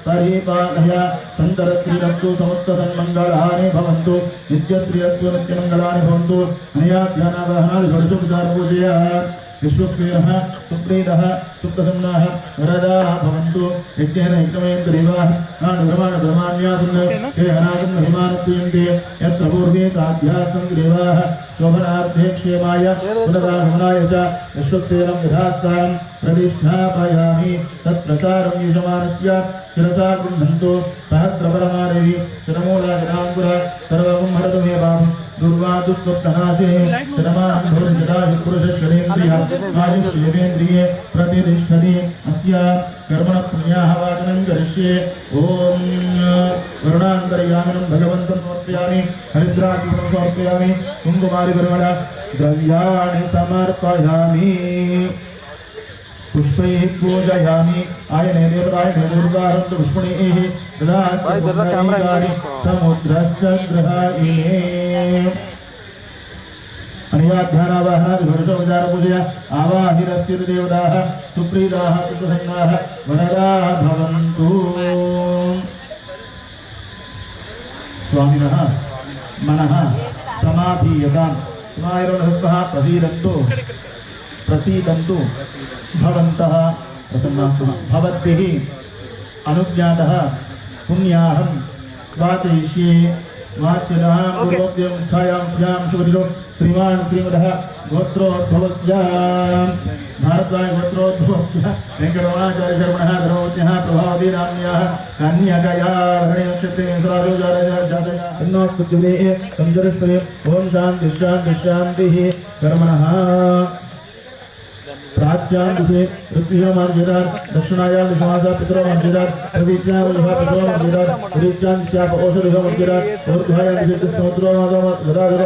परिपालय सन्दरश्रीरस्तु समस्तसन्मङ्गलानि भवन्तु नित्यश्रीरस्तु नित्यमङ्गलानि भवन्तु अनया ध्यानावाहनादिषोपचारपूजया विश्वसेनः सुप्रीतः सुप्रसन्नाः वरदाः भवन्तु यज्ञेन यज्ञमयन्तरिवाः नाडब्रह्माण्यासन् ते अनागन् महिमानच्यन्ते यत्र पूर्वे साध्याः सन्ति देवाः शोभनार्थे क्षेमाय पुनरागमनाय च विश्वसेनं यथास्थानं प्रतिष्ठापयामि तत्प्रसारं यजमानस्य शिरसा गृह्णन्तु सहस्रपरमादेवी शरमूलाजनाङ्कुर सर्वं हरतु मे पापं दुर्वादुस्वप्ननाशे शतमानं भवति शतायु पुरुषशरेन्द्रिये प्रतिष्ठति अस्य कर्मण पुण्याः वाचनं करिष्ये ॐ वरुणान्तर्यामिनं भगवन्तं समर्पयामि हरिद्राचूर्णं समर्पयामि कुङ्कुमादिकर्मण द्रव्याणि समर्पयामि पुष्पैः पूजयामि आयने देवतायने दुर्गारन्तु पुष्पणीः ददाति समुद्रश्च गृहायिने अनया ध्यानावाहनादिषोपचारपूजया आवाहिरस्य देवताः सुप्रीताः सुप्रसन्नाः वरदाः भवन्तु स्वामिनः मनः समाधीयतां समायरोनहस्तः प्रसीदन्तु भवन्तः प्रसन्नाः भवद्भिः अनुज्ञातः पुण्याहं वाचयिष्ये वाच्यतां पूर्वोक्तं छायां स्यां शुभदिनो श्रीमान् श्रीमदः गोत्रोद्भवस्य भारद्वाज गोत्रोद्भवस्य वेङ्कटरमणाचार्य शर्मणः धर्मवत्यः प्रभावती नाम्न्याः कन्यकया भरणे नक्षत्रे मेषराशौ जातया अन्नोस्तुत्युले संजरष्पदे ॐ शान्तिः शान्तिः शान्तिः कर्मणः प्राच्यां दिशे पृथ्वीमार्जितात् दक्षिणायां दिशमासा पितरोमार्जितात् प्रतीच्यां दिशा पितरोमार्जितात् प्रतीच्यां दिशाप औषधिमार्जितात् ऊर्ध्वायां दिशे गदाधरो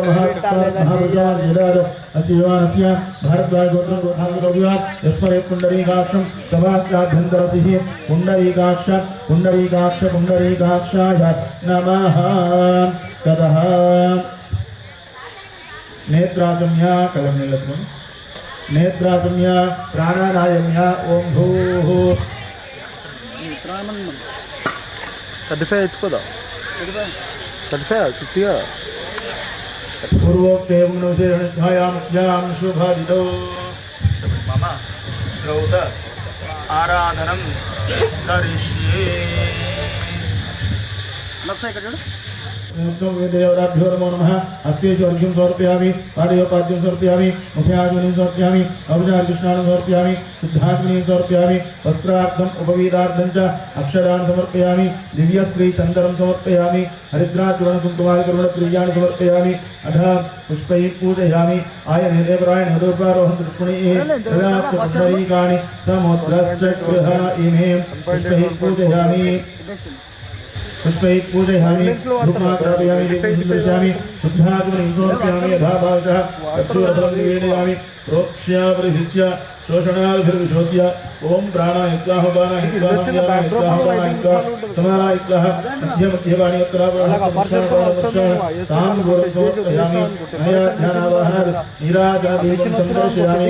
महापुरुषमार्जितात् अस्य युवानस्य भारद्वाज गोत्रं गोत्राङ्गोऽभिवान् यस्मरेत् पुण्डरीकाक्षं सभाभ्याभ्यन्तरसिः पुण्डरीकाक्षाय नमः ततः नेत्राचम्या कलनिलत्वम् नेत्राचम्य प्राणानायम्य ओं भूः
35 हेच्कोदा 35 50
पूर्वोक्तेव मनुष्येण स्यां शुभदितो मम श्रौत आराधनं करिष्ये देवताभ्यो नमो नमः हस्तेषु अर्घ्यं समर्पयामि पादयोपाद्यं समर्पयामि मुखे आचमनीयं समर्पयामि औपचारिकस्नानं समर्पयामि शुद्धाचमनीयं समर्पयामि वस्त्रार्थम् उपवीतार्थं च अक्षराणि समर्पयामि दिव्यश्रीचन्दनं समर्पयामि हरिद्राचूर्णकुङ्कुमादिकर्मणद्रव्याणि समर्पयामि अथ पुष्पैः पूजयामि आयने देवरायणे दोर्वारोहं पुष्पणीः पुण्डरीकाणि समुद्रश्च गृहायिने पुष्पैः पूजयामि पुष्पैः पूजयामि धूपमाग्रापयामि दीपं दर्शयामि शुद्धाचमनीं समर्पयामि यथा भावशः चक्षुरफलं निवेदयामि प्रोक्ष्य परिहिच्य शोषणाभिर्विशोध्य ओम प्राणाय स्वाहा उपानाय स्वाहा व्यानाय स्वाहा उपानाय स्वाहा समानाय स्वाहा मध्य मध्यवाणी उत्तरावर्ण ताम गुरु समर्पयामि नया ध्यानावाहनात् नीराजनदीपं संदर्शयामि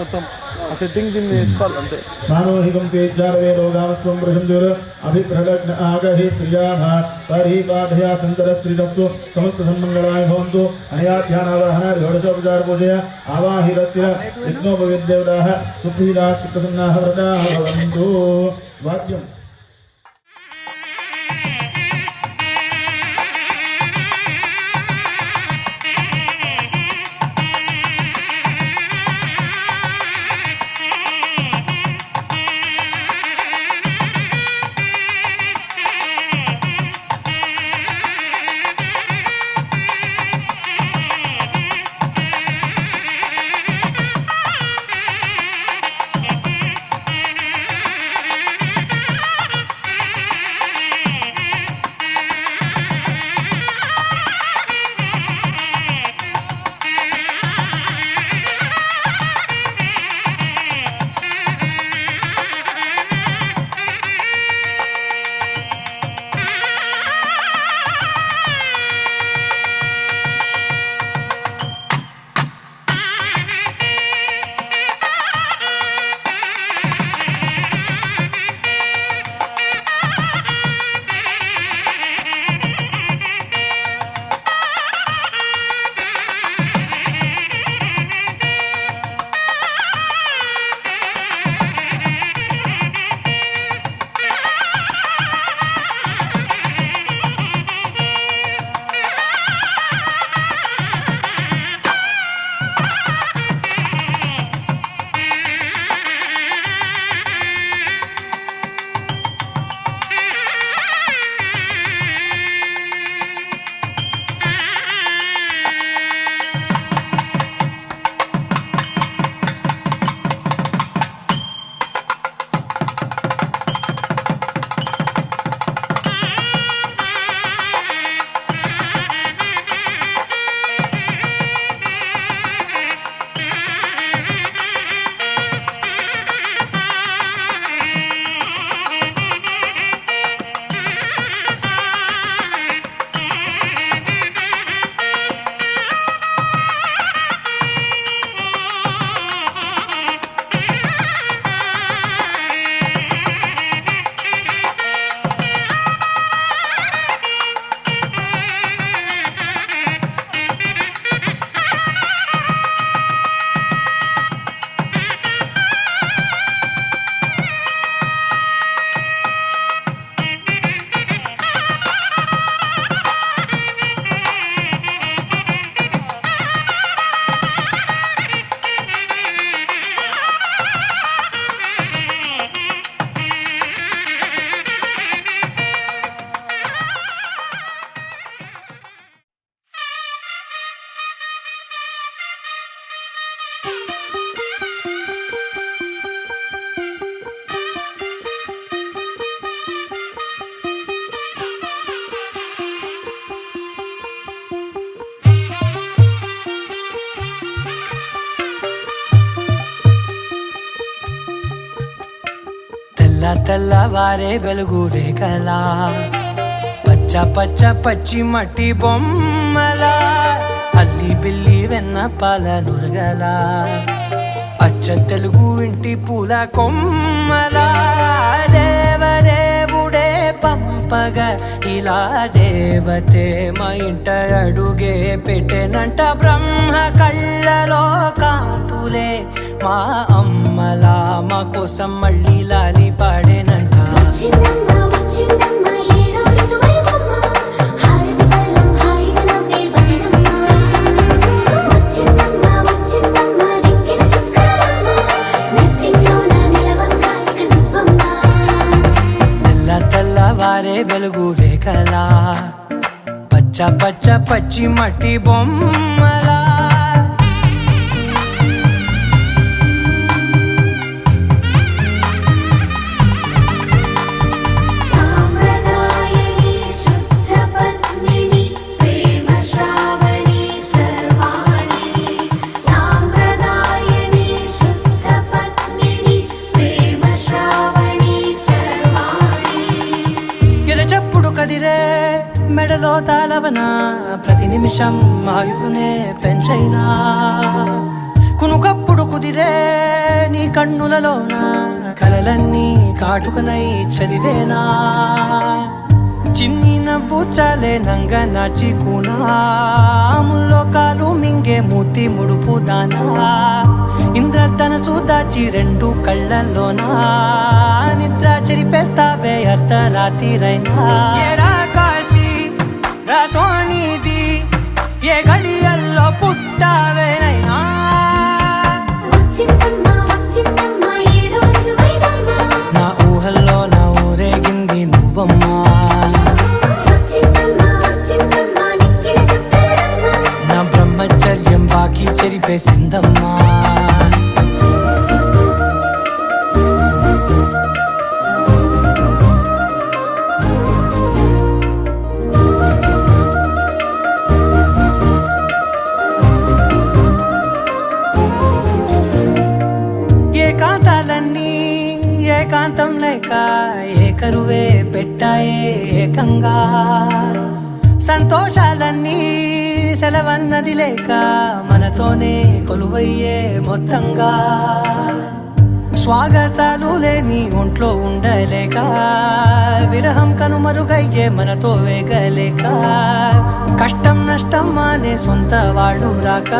మొత్తం ఆ సెట్టింగ్ దీన్ని వేసుకోవాలి అంతే.
मानोहिकं सेज्जारवे रोगावस्त्वं प्रशंजुर अभिप्रलग्न आगहि श्रियाः परिपाठया सन्तरश्रीरस्तु समस्त सन्मङ्गलाय भवन्तु अनया ध्यानावाहनात् षोडशोपचार पूजया आवाहिरस्य विघ्नोपविद्देवताः सुप्रीडाः सुप्रसन्नाः व्रताः भवन्तु. वाद्यम्
తెల్లవారే వెలుగు రేఖలా పచ్చ పచ్చ పచ్చి మట్టి బొమ్మలా అల్లి బిల్లి వెన్న పాల నురగలా అచ్చ తెలుగు ఇంటి పూల కొమ్మలా దేవదేవుడే పంపగ ఇలా దేవతే మా ఇంట అడుగే పెట్టెనంట బ్రహ్మ కళ్ళలో కాంతులే మా అమ్మలా మా కోసం మళ్ళీ లాలి పాడేనంట. తెల్లవారే వెలుగు రేఖలా పచ్చ పచ్చ పచ్చి మట్టి బొమ్మలా
సాంప్రదాయ
గుండెలో తాళవన ప్రతి నిమిషం ఆయుధునే పెంచైనా కునుకప్పుడు కుదిరే నీ కన్నులలోన కలలన్నీ కాటుకనై చదివేనా చిన్ని నవ్వు చాలే నంగ నాచి కూనాముల్లో కాలు మింగే మూతి ముడుపు దానా ఇంద్రధనసు దాచి రెండు కళ్ళల్లోనా నిద్ర చెరిపేస్తావే అర్ధరాత్రిరైనా ఏరా కాశీ రా సోనిది ఏ గడియల్లో పుట్టావేనైనా
వచ్చిందమ్మా వచ్చిందమ్మా ఏడో ఋతువైవమ్మా
నా ఊహల్లో నా ఊరేగింది నువ్వమ్మా
వచ్చిందమ్మా వచ్చిందమ్మా నిక్కిన చుక్కలమ్మా
నా బ్రహ్మచర్యం బాకీ చెరిపేసిందమ్మా ఏకాంతాలన్నీ ఏకాంతం లేక ఏకరువే పెట్టాయే ఏకంగా సంతోషాలన్నీ సెలవన్నది లేక మనతోనే కొలువయ్యే మొత్తంగా స్వాగతాలు లేని ఒంట్లో ఉండలేక విరహం కనుమరుగయ్యే మనతో వేగలేక కష్టం నష్టం అనే సొంత వాళ్ళు రాక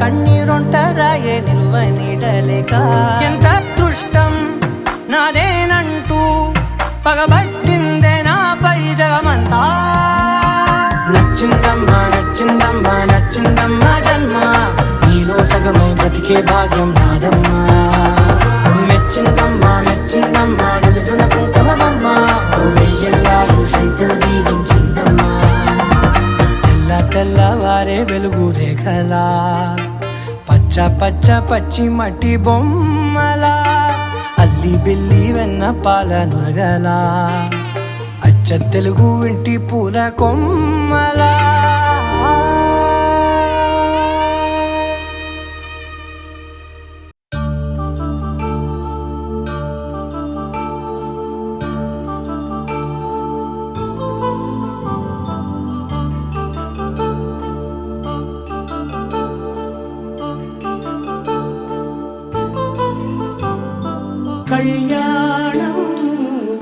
కన్నీరొంటరాయే నిలువ నీడలేక ఎంత అదృష్టం నాదేనంటూ పగబట్టిందే నాపై జగమంతా నచ్చిందమ్మా నచ్చిందమ్మా నచ్చిందమ్మా జన్మ నీలో సగమై బ్రతికే భాగ్యం నాదమ్మా మెచ్చిందమ్మా మెచ్చిందమ్మా నిలుతున్న కుంకుమమ్మా వెయ్యల్లాలు శంకులు దీవించిందమ్మా తెల్ల తెల్లవారే వెలుగు రేఖలా పచ్చ పచ్చ పచ్చి మట్టి బొమ్మలా అల్లి బిల్లి వెన్న పాల నురగలా అచ్చ తెలుగు ఇంటి పూల కొమ్మలా
కళ్యాణం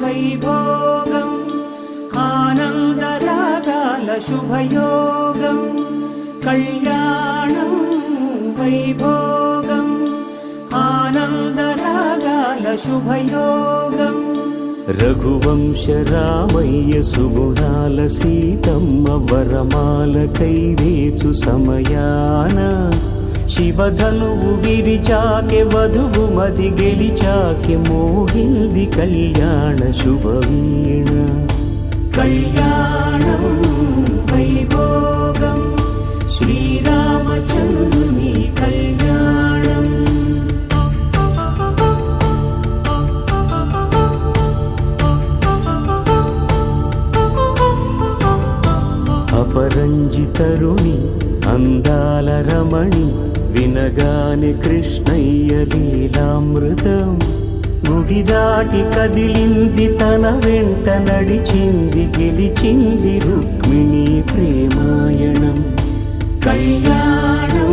వైభోగం ఆనందరాగాల శుభయోగం కళ్యాణం వైభోగం ఆనందరాగాల శుభయోగం
రఘువంశ రామయ్య సుగుణాల సీతమ్మ వరమాల కైవేచు సమయాన శివధనువు విరిచాకె వధువు మది గెలిచాకె మోగింది కళ్యాణ శుభవీణ
కళ్యాణం వైభోగం శ్రీరామచంద్రుని కళ్యాణం
అపరంజి తరుణి అందాల రమణి వినగాని కృష్ణయ్య లీలామృతం గుడి దాటి కదిలింది తన వెంట నడిచింది గెలిచింది రుక్మిణి ప్రేమాయణం
కళ్యాణం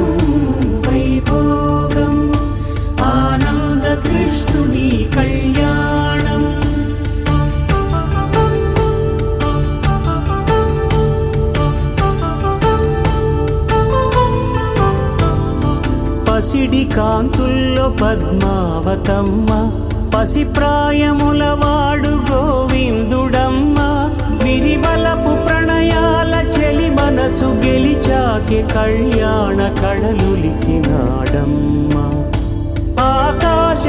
వైభోగం ఆనంద కృష్ణుని కళ్యాణం
పసిడి కాంతుల్లో పద్మావతమ్మ పసిప్రాయముల వాడు గోవిందుడమ్మ విరివలపు ప్రణయాల చెలి మనసు గెలిచాకే కళ్యాణ కళలులికినాడమ్మ ఆకాశరాజునకు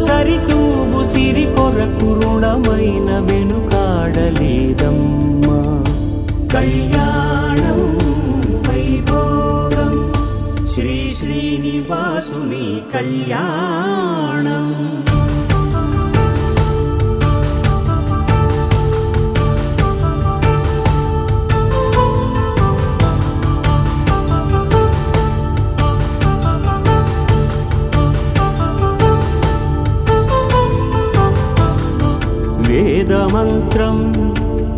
సరితూబు సిరి కొరకు రుణమైన వెనుకాడలేదమ్మా కళ్యాణం వైభోగం శ్రీ శ్రీనివాసుని కళ్యాణం వేదమంత్రం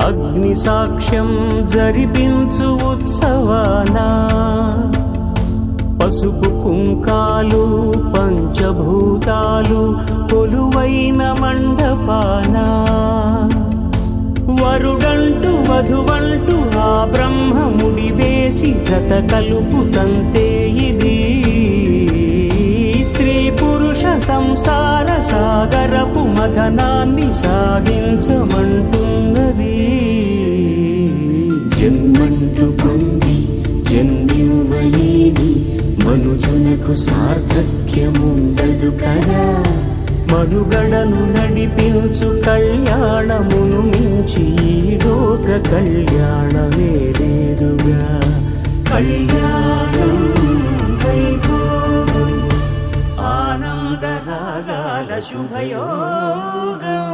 అగ్ని సాక్ష్యం జరిపించు ఉత్సవాన పసుపు కుంకాలు పంచభూతాలు కొలువైన మండపాన వరుడంటూ వధువంటూ ఆ బ్రహ్మముడి వేసి జత కలుపుతంతే ఇది స్త్రీ పురుష సంసార సాగరపు మథనాన్ని సాగించమంటున్నది. జన్మంటూ పొంది జన్మివ్వలేని మనుజునకు సార్థక్యముండదు కదా. మనుగడను నడిపించు కళ్యాణమును మించి ఈ లోక కళ్యాణమే లేదుగా. కళ్యాణం వైభోగం ఆనందరాగాల శుభయోగం.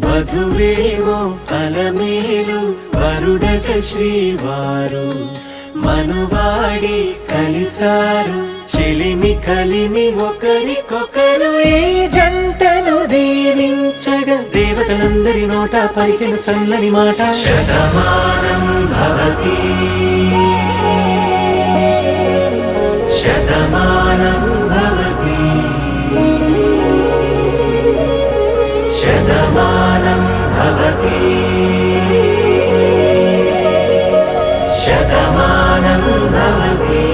వధువేవో అలమేలు వరుడట శ్రీవారు మనువాడి కలిసారు చెలిమి కలిమి ఒకరికొకరు. ఈ జంటను దీవించగా దేవతలందరి నోట పలికిన చల్లని మాట శతమానం భవతి శతమానం భవతి శతమానం భవతి శతమానం భవతి.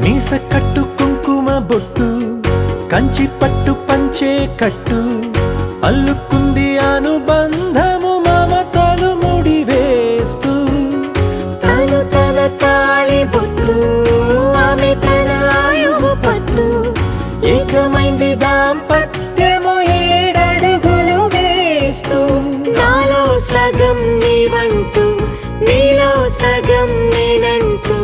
మీస కట్టు కుంకుమ బొట్టు కంచి పట్టు పంచే కట్టు అల్లుకుంది అనుబంధము మమతలు ముడివేస్తూ. తను తన తాళి బొట్టు ఆమె తన ఆయువు పట్టు ఏకమైంది దాంపత్యము 7 అడుగులు వేస్తూ. నాలో సగం నీవంటూ నీలో సగం నేనంటూ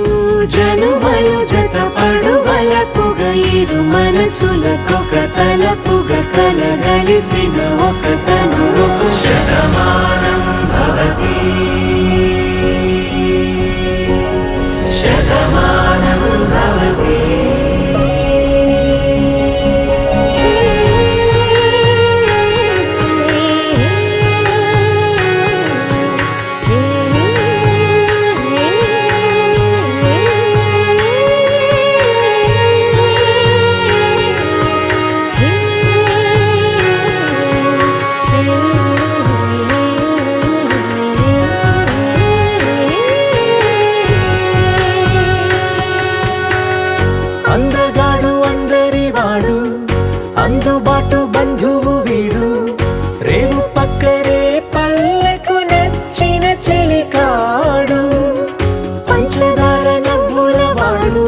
జనుమలు జత పడువలపుగ ఇరు మనసులకొక తలపుగ కలగలిసిన ఒక తను ఒక శతమానం భవతి శతమానం భవతి. అందగాడు అందరివాడు అందుబాటు బంధువు వీడు రేవు పక్కరే పల్లెకు నచ్చిన చెలికాడు. పంచదార నవ్వుల వాడు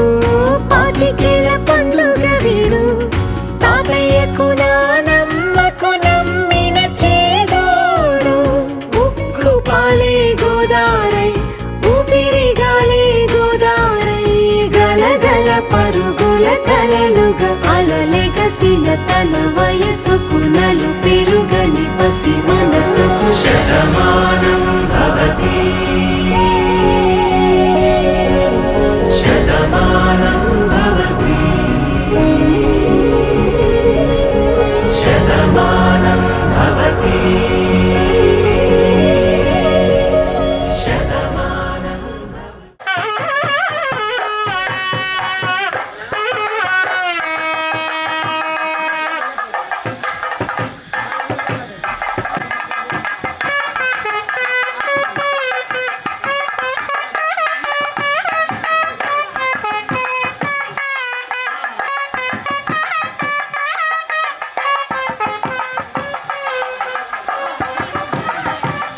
పాతికేల పండుగ వీడు తాతయ్యకు నానమ్మకు నమ్మిన చేదోడు. ఉక్కు పాలే గోదారై ఊపిరిగాలే గోదారై గలగల పరుగుల కలలుగా అలలెగసిన తన వయసుకు నలు పెరుగని పసి మనసుకు శతమానం భవతి శతమానం భవతి శతమానం భవతి శతమానం.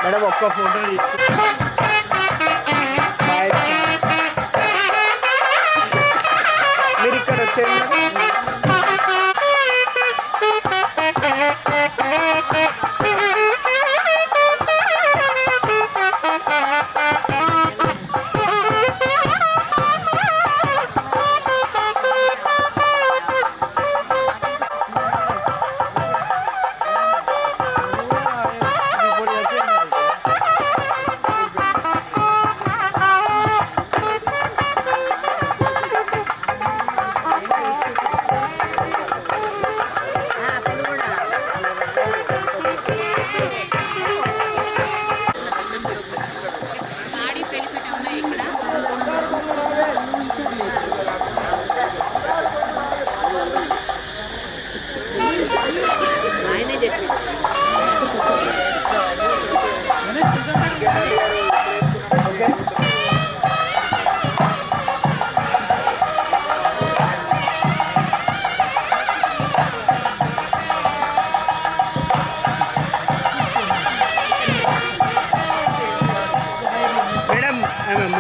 మేడం ఒక్క ఫోటో తీసుకు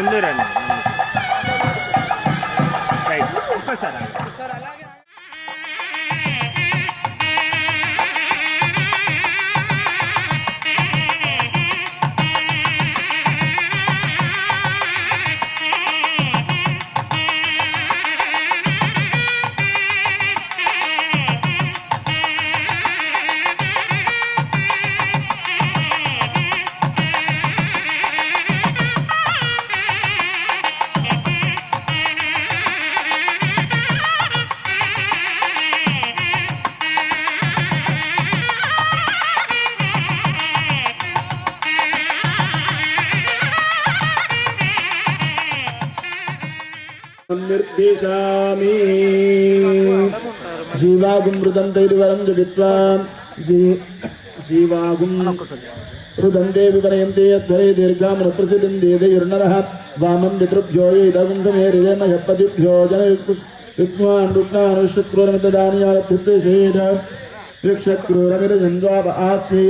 ముందు రండి రైట్ ఒక్కసారి అలాగే
निर्देशामि जीवागुं रुदन्तैर्वरं जडित्वां जीवागुं रुदन्ते विवरयन्ते यद्धरे दीर्घामनुप्रसिद्धन्ते देयुर्नरः वामं पितृभ्यो येदगुं समेरिदेमयपतिभ्यो जनयुक्त्वान् रुक्नानुशक्रोरमितदानीयालभ्युत्तेषेद ऋक्षक्रोरमिरजन्द्वाप आस्ते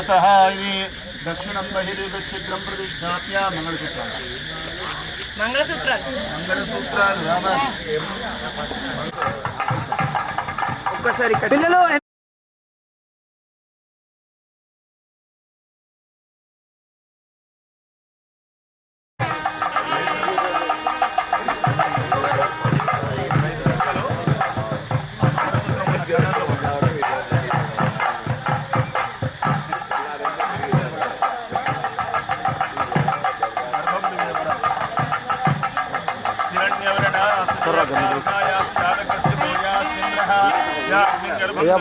सह दक्षिणं बहिर्गच्छिद्रं प्रतिष्ठाप्य मंगलसूत्राలు
ఒక్కసారి పిల్లలు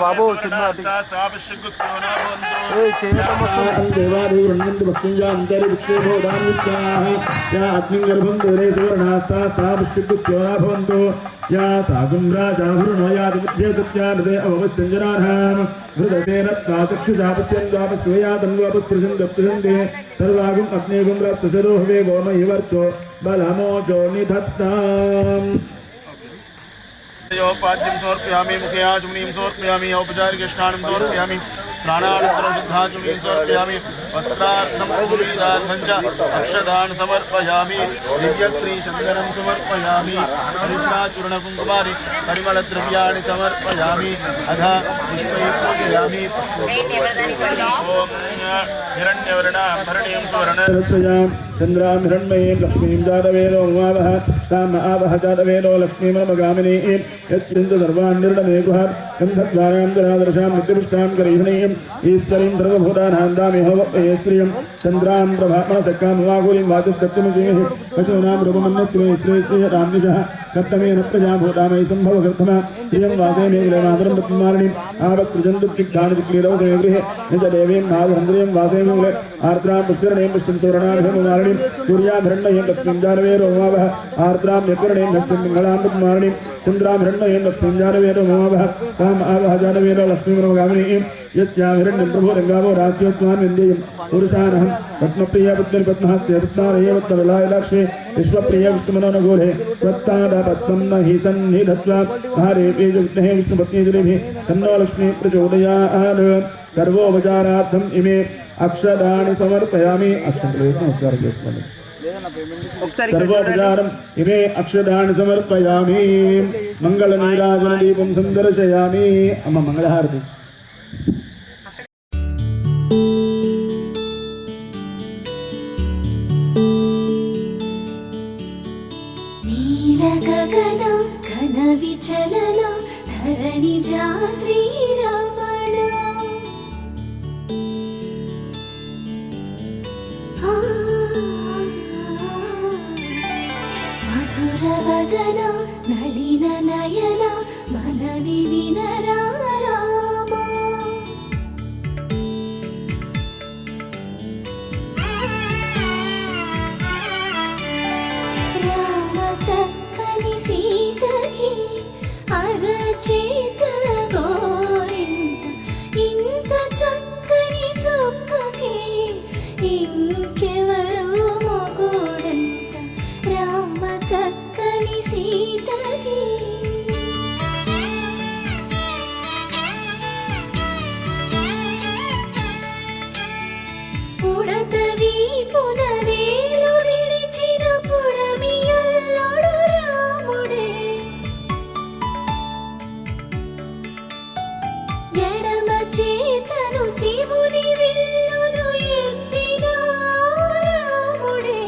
బాబు సినిమా
या सागुं राजाभुरुणो यादिमुध्ये सत्यानदे अववत्सञ्जनानां हृदयेरत्ताचक्षुषापत्यन्द्वापस्वयातन्द्वापस्पृशन्दप्सन्दे सर्वागुम् अग्नेगुं रत्सरोहवे वोमहिवर्चो बलमोजो निधत्ताम्
पाद्यं समर्पयामि मुखे आचमनीं समर्पयामि औपचारिक स्नानं समर्पयामि स्नानानन्तरं शुद्धाचमनीं समर्पयामि वस्त्रार्थं पुरुषार्थं च अक्षदान् समर्पयामि दिव्यश्रीचन्दनं समर्पयामि हरिद्राचूर्णकुङ्कुमारि परिमलद्रव्याणि समर्पयामि अथ पुष्पैः पूजयामि ॐ हिरण्यवर्णाभरणीं सुवर्णरत्नजां चन्द्रां हिरण्मयीं लक्ष्मीं जातवेदो उमावः ताम् आवह जातवेदो लक्ष्मीमनमगामिनीं यच्छिन्दु सर्वान् निर्णमे गृहात् गन्धद्वारां दरादर्शां नित्यपुष्टां करीषणीम् ईश्वरीं सर्वभूतानां दामिहोपये श्रियं चन्द्रां प्रभामणसक्कां वागुलीं वाचस्सत्यमसीमिः पशूनां रूपमन्नच्चिमे श्रेयश्रेयराम्निशः कर्तमेन प्रजाभूतामयि सम्भवकर्तमा श्रियं वासे मेघलेमातरं रत्नमालिनीम् आवत्सृजन्तुक्तिग्धानि चिक्लीरौ गृहे निजदेवीं नादहन्द्रियं वासे मेघले आर्द्रां पुष्करणीं पुष्टिं तोरणाभिमुमालिनीं
लक्ष्मीं सूर्याभरणयं लक्ष्मीं जानवेरो ममावह आर्द्रां यत्वर्णें लक्ष्मीं मङ्गलामृतमारणीं कुन्द्राभरणयं लक्ष्मीं जानवेरो ममावह ताम् आवह जानवेरो लक्ष्मीं मनोगामिनीं यस्यां हिरण्यं प्रभुरङ्गावो रास्योस्मान् विन्द्ययं पुरुषानहं पद्मप्रिय पद्महस्ते पद्मालये पद्मविलाय लक्ष्मी विश्वप्रिय विष्णुमनोनगोरे त्वत्तादपद्मं न हि सन्निधत्वा हरे तेजविद्महे विष्णुपत्नीजलिभिः तन्नो लक्ष्मी प्रचोदयात् सर्वोपचारार्थम् इमे अक्षदानि समर्पयामि सर्वोपचारम् इमे अक्षदानि समर्पयामि मङ्गलनीराजनदीपं सन्दर्शयामि अम्म मङ्गलहारति
నీలగగన ఘన విచలన ధరణిజా శ్రీరమణ మధుర వదన నళిన నయన మనవి వినరా రామా రామ చక్కని సీతకి అరచేత గోరింట ఇంత చక్కని చుక్కకి ఇంకెవరు మొగుడంట రామ చక్కని సీతకి ఉడత వీపున వేలు విడిచిన పుడమియల్లోడు రాముడే ఎడమ చేతను శివుని విల్లును ఎత్తిన రాముడే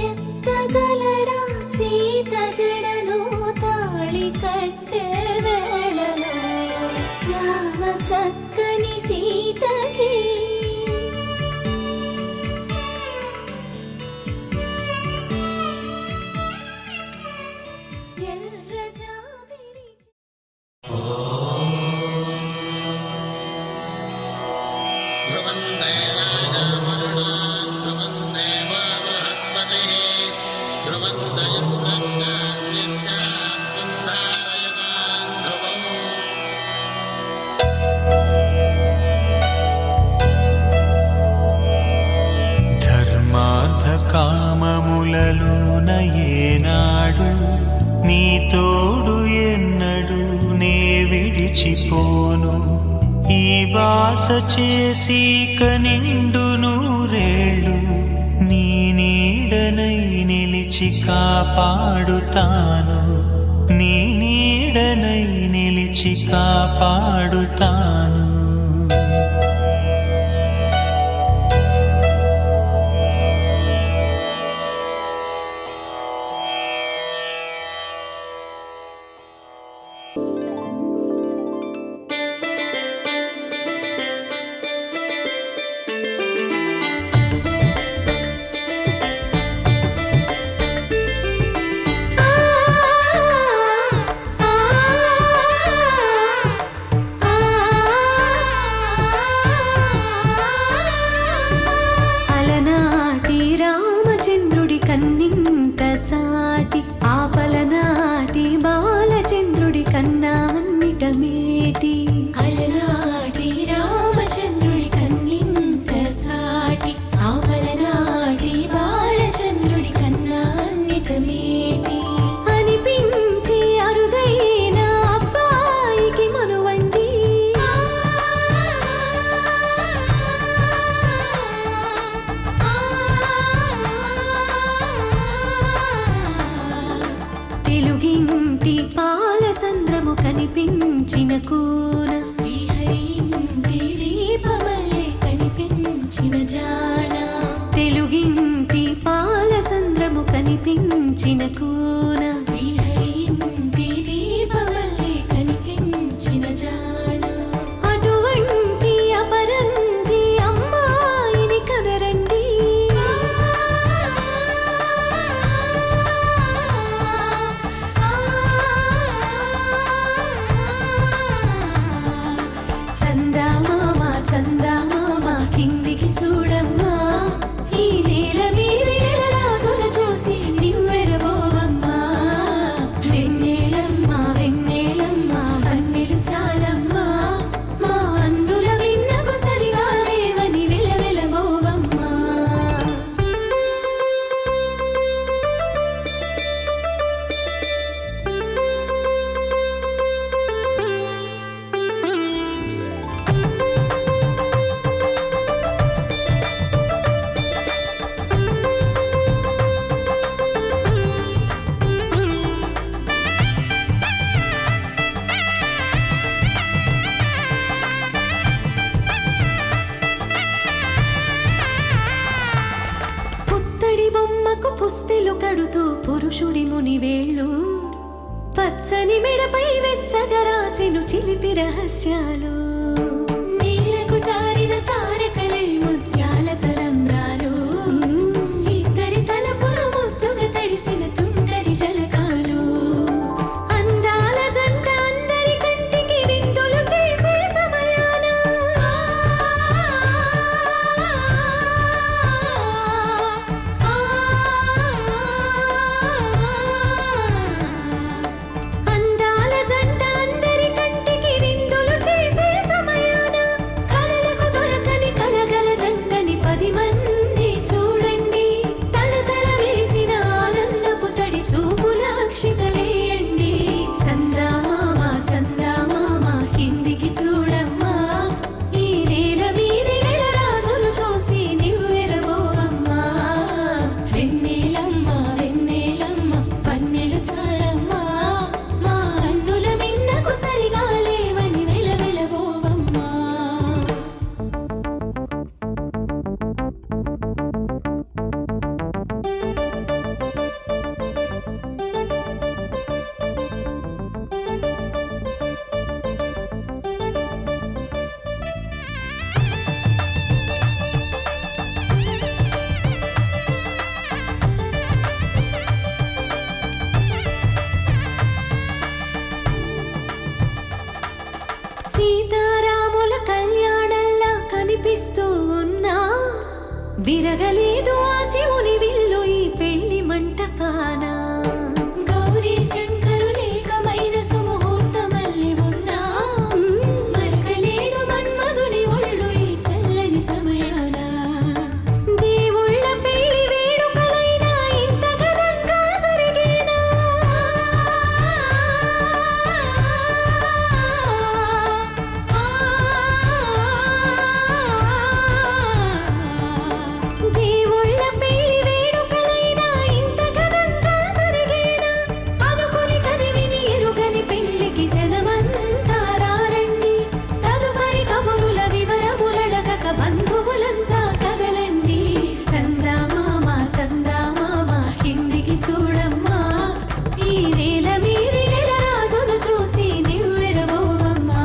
ఎత్తగలడా సీత జడను తాళి కట్టే వేళలో రామ చక్కని సీతకి ఎర్ర జాబిలి
ధర్మార్థ కామములలోన ఏనాడు నీ తోడు ఎన్నడు నే విడిచిపోను ఈ వాస చేసి కనిండు నూరేళ్ళు నీ నీడనై నిలిచి కాపాడుతాను నీ నీడనై నిలిచి కాపాడుతాను
అలనాటి రామచంద్రుడి కన్నింత సాటి ఆపలనాటి బాలచంద్రుడి కన్నా అన్నిట మేటి అలనాటి రామచంద్రుడి కన్నింత సాటి ఆపలనాటి బాలచంద్రుడి కన్నా అన్నిట మేటి అనిపించి అరుదైన అబ్బాయికి మనువండి తెలుగింటి పాలసంద్రము కనిపించిన కూన శ్రీహరింటి దీపమల్లే కనిపించిన జాన తెలుగింటి పాలసంద్రము కనిపించిన కూన శ్రీహరింటి దీపమల్లే కనిపించిన జాన అటువంటి అపరంజి అమ్మాయిని కనరండి చందమామ చందమామ కిందికి చూడమ్మా ఈ నేల మీదే పొగడుతో పురుషుడి మునివేళ్ళు పచ్చని మెడపై వెచ్చగా రాసెను చిలిపి రహస్యాలు నీలకు జారిన తారకలై ముత్యాల తలంబ్రాలు ఇద్దరి తలపున ముద్దుగా తడిసిన తుంటరి జలకాలు అందాల జంట అందరి కంటికి విందులు చేసే సమయాన అందాల జంట అందరి కంటికి విందులు చేసే సమయాన కలలకు దొరకని కలగల జంటని 10 మంది చూడండి తలతల వేసిన ఆనందపు తడి చూపుల అక్షితలేయండి చందమామ చందమామ కిందికి చూడమ్మా ఈ నేల మీది నెల రాజును చూసి నివ్వెరబోవమ్మా వెన్నెలమ్మ వెన్నెలమ్మ పన్నెలు చాలమ్మా మా అన్నుల మిన్నకు సరిగా లేవని వెలవెలబోవమ్మా సీతారాముల కళ్యాణంలా కనిపిస్తూ ఉన్నా విరగలేదు ఆ శివుని విల్లు ఈ పెళ్లి మంటపాన గౌరీ శంకరులేకమైన సుముహూర్తమల్లి ఉన్నా మరకలేదు మన్మధుని ఒళ్ళు ఈ చల్లని సమయాన దేవుళ్ళ పెళ్లి వేడుకలైనా ఇంత ఘనంగా జరిగేనా దేవుళ్ళ పెళ్లి వేడుకలైనా ఇంత ఘనంగా జరిగేనా అనుకుని కనివిని ఎరుగని పెళ్లికి జనమంతా రారండి తదుపరి కబురుల వివరములడగక బంధువులంతా కదలండి చందమామ చందమామ కిందికి చూడమ్మా ఈ నేల మీది నెల రాజును చూసి నివ్వెరబోవమ్మా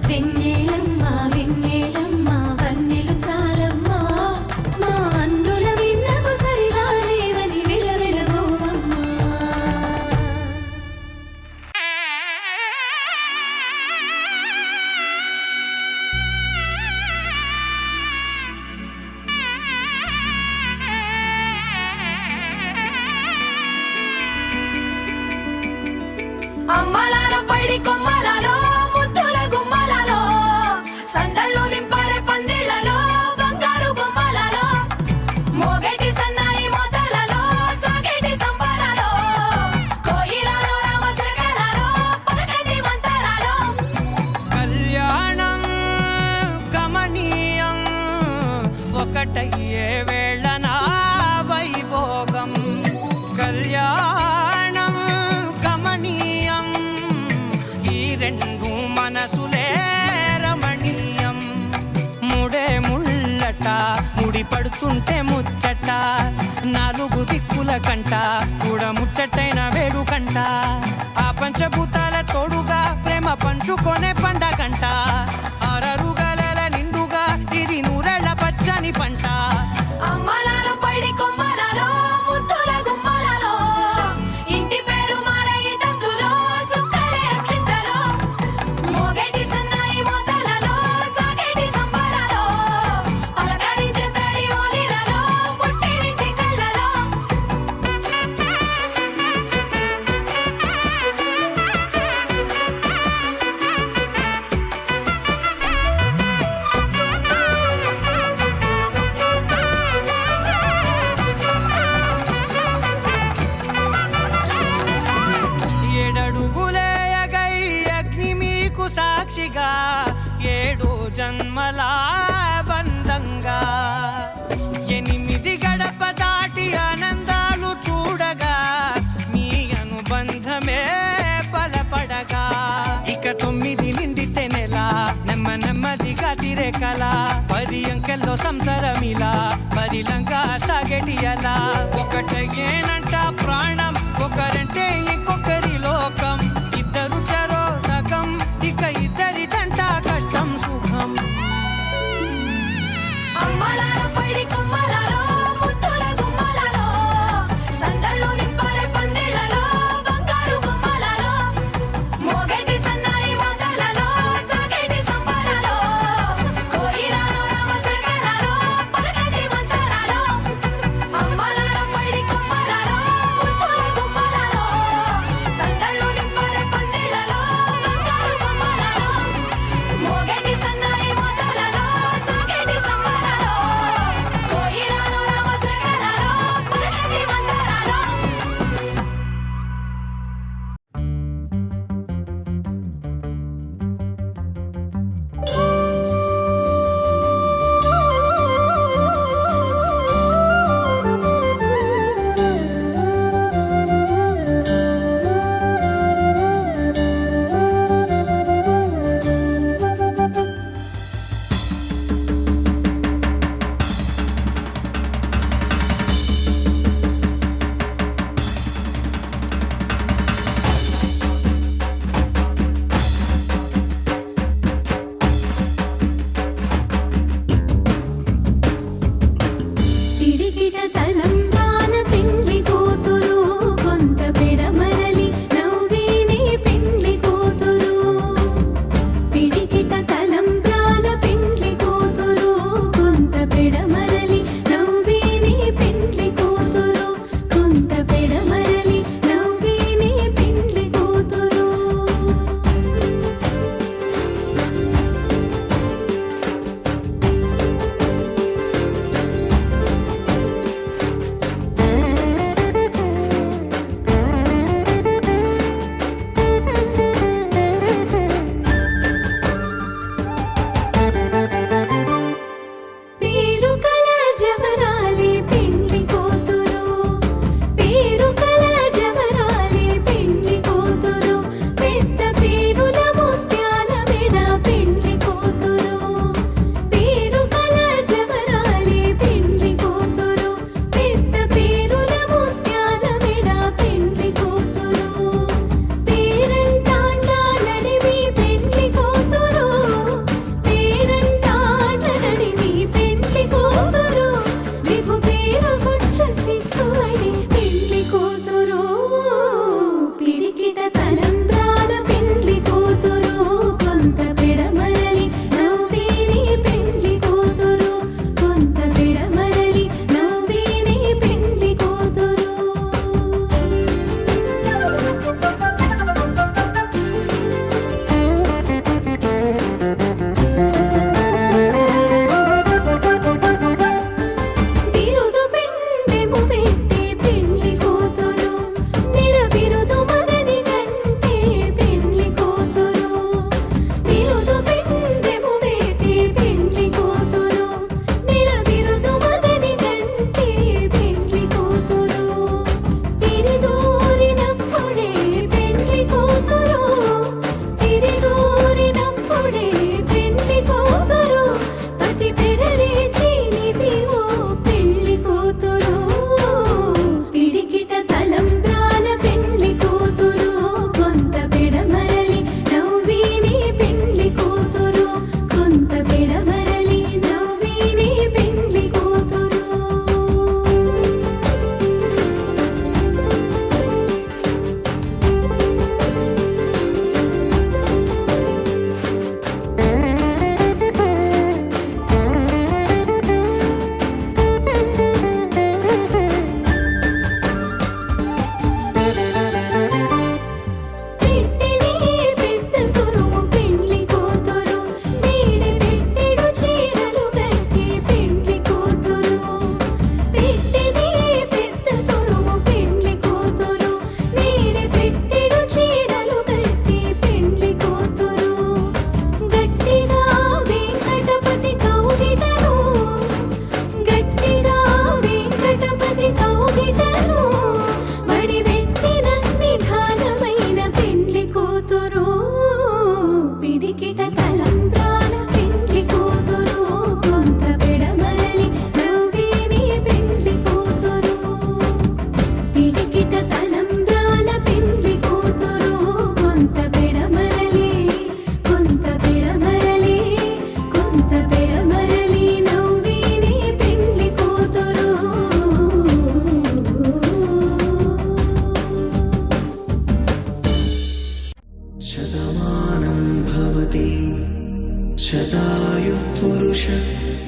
వెన్నెలమ్మ వెన్నెలమ్మ వన్నెలు చాలమ్మా మా అన్నుల విన్నకు సరిగా లేవని వెలవెలబోవమ్మా
అమ్మలాలో పడి కొమ్మలలో ముద్దుల గుమ్మలలో సందళ్ళు నింపారే పందిళ్లలో బంగారు బొమ్మలలో మోగేటి సన్నాయి మోతలలో సాగేటి సంబరాలో కోయిలలో రామశకలలో పలకండి మంతరాలో
కళ్యాణం గమనీయం ఒకటయ్యే వేళ నా వైభోగం కళ్యాణం గమనీయం ఈ రెండు మనసులే రమణీయం ముడే ముళ్ళట ముడి పడుతుంటే ముచ్చట 4 దిక్కుల కంట చూడ ముచ్చటైన వేడుకంట ఆ పంచభూతాల తోడుగా ప్రేమ పంచుకొనే పండగంట అరరుగలల నిండుగా ఇది 100 పచ్చని పంట
అమ్మలాలో పడి కొమ్మలలో ముద్దుల గుమ్మలలో ఇంటి పేరు మారయి తందులో చుక్కలే అక్షింతలో మోగేటి సన్నాయి మోతలలో సాగేటి సంబరాలో పలకరించే తడి ఓలిలలో పుట్టినింటి కళ్ళలో
ఏడడుగులేయగై అగ్ని మీకు సాక్షిగా 7 జన్మల బంధంగా 8 గడప దాటి ఆనందాలు చూడగా మీ అనుబంధమే బలపడగా ఇక 9 నిండితే నెల నెమ్మదిగా తీరే కళ 10 అంకెల్లో సంసారమిలా పరిలంగా సాగేటి అలా ఒకటేనంట ప్రాణం ఒకరంటే ఇంకొకరి లోకం ఇద్దరు చరో సగం ఇక ఇద్దరి జంట కష్టం సుఖం
అమ్మలాలో పడి కొమ్మలాలో ముత్తుల గుమ్మలాలో సందళ్ళు నింపారే పందిళ్ళలో బంగారు బొమ్మలాలో మోగేటి సన్నాయి మోతలలో సాగేటి సంబరాలో కోయిలాలో రామశేఖరాలో పలకటి మంతరాలో అమ్మలాలో పడి కొమ్మలాలో ముత్తుల గుమ్మలాలో సందళ్ళు నింపారే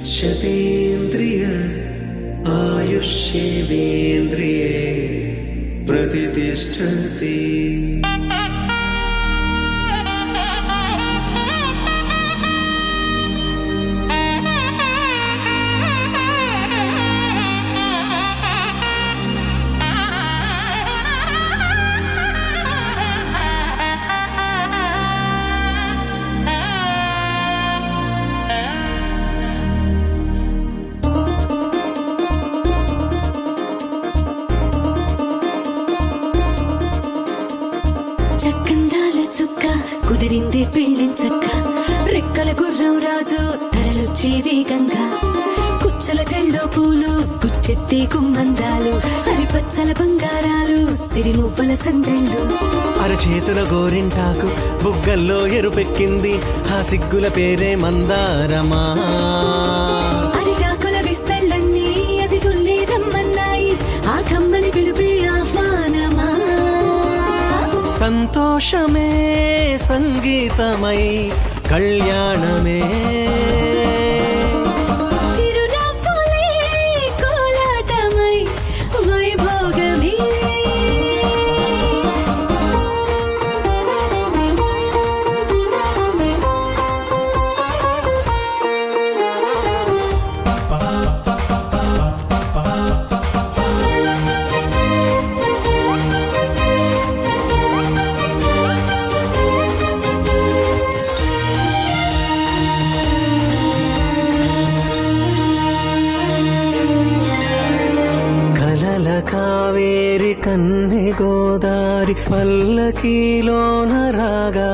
शतेन्द्रिय आयुष्येवेन्द्रिये प्रतिष्ठति।
చక్కందాల చుక్క కుదిరింది పెళ్ళించక్క రెక్కల గుర్రం రాజు తరలొచ్చే వేగంగా కుచ్చల చెల్లో పూలు గుచ్చెత్తి కుమ్మందాలు హరిపచ్చల బంగారాలు సిరిమువ్వల సందెళ్ళు
అరచేతుల గోరింటాకు బుగ్గల్లో ఎరుపెక్కింది ఆ సిగ్గుల పేరే మందారమా
అరిగాకుల విస్తళ్ళన్నీ అది తుల్లి రమ్మన్నాయి ఆ కమ్మని పిలిపి ఆహ్వానమా
సంతోషమే సంగీతమై కళ్యాణమే
చిరునవ్వులే కోలాటమై వైభోగమే
కావేరి కన్నె గోదారి పల్లకీలోన రాగా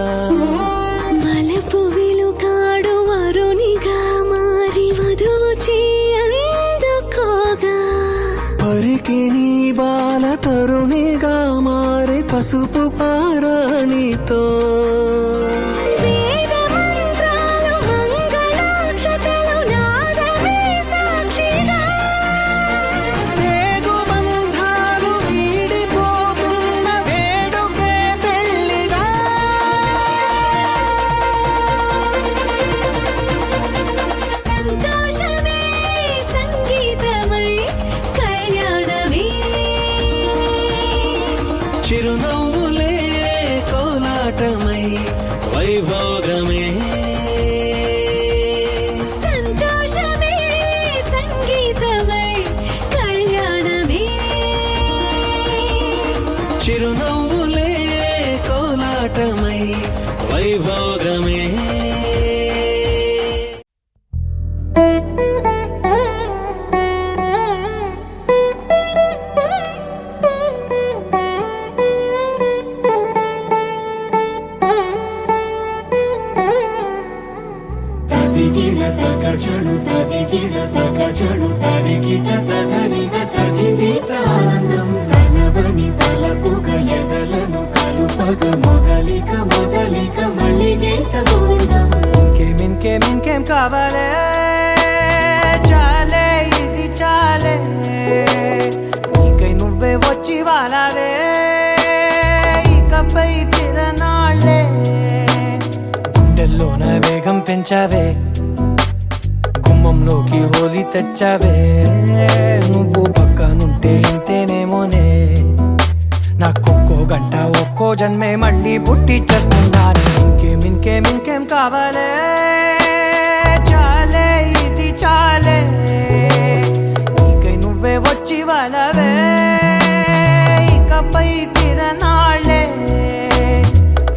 మలపు విలుకాడు వరునిగా మారి వధూచి అందుకోగా
పరికిణి బాల తరుణిగా మారి పసుపు పారాణితో
వేద మంత్రాలు మంగళాక్షతలు నాదమే సాక్షిగా సంతోషమే సంగీతమై కళ్యాణమే
చిరునవ్వులే కోలాటమై వైభోగమే
సంతోషమే సంగీతమై కళ్యాణమే
చిరునవ్వులే కోలాటమై వైభోగమే తదిగిడ తగజను తదిగిడ తగజను తరిగిట తదరిన తదిదీత ఆనందం తలవని తలపుగ ఎదలను కలుపగ మొదలిక మొదలిక మళ్ళీ గీత గోవిందం
ఇంకేం కావాలే చాలే ఇది చాలే నీకై నువ్వే వచ్చి వాలావే ఇకపై తిరనాళ్ళే గుండెల్లోన వేగం పెంచావే గుమ్మంలోకి హోలీ తెచ్చావే నువ్వు పక్కనుంటే ఇంతేనేమోనే నాకొక్కో గంట ఒక్కో జన్మే మళ్ళీ పుట్టి చేస్తున్నాను ఇంకేం కావాలే చాలే ఇది చాలే నీకై నువ్వే వచ్చి వాళ్ళవే ఇకపై తిరనాళ్ళే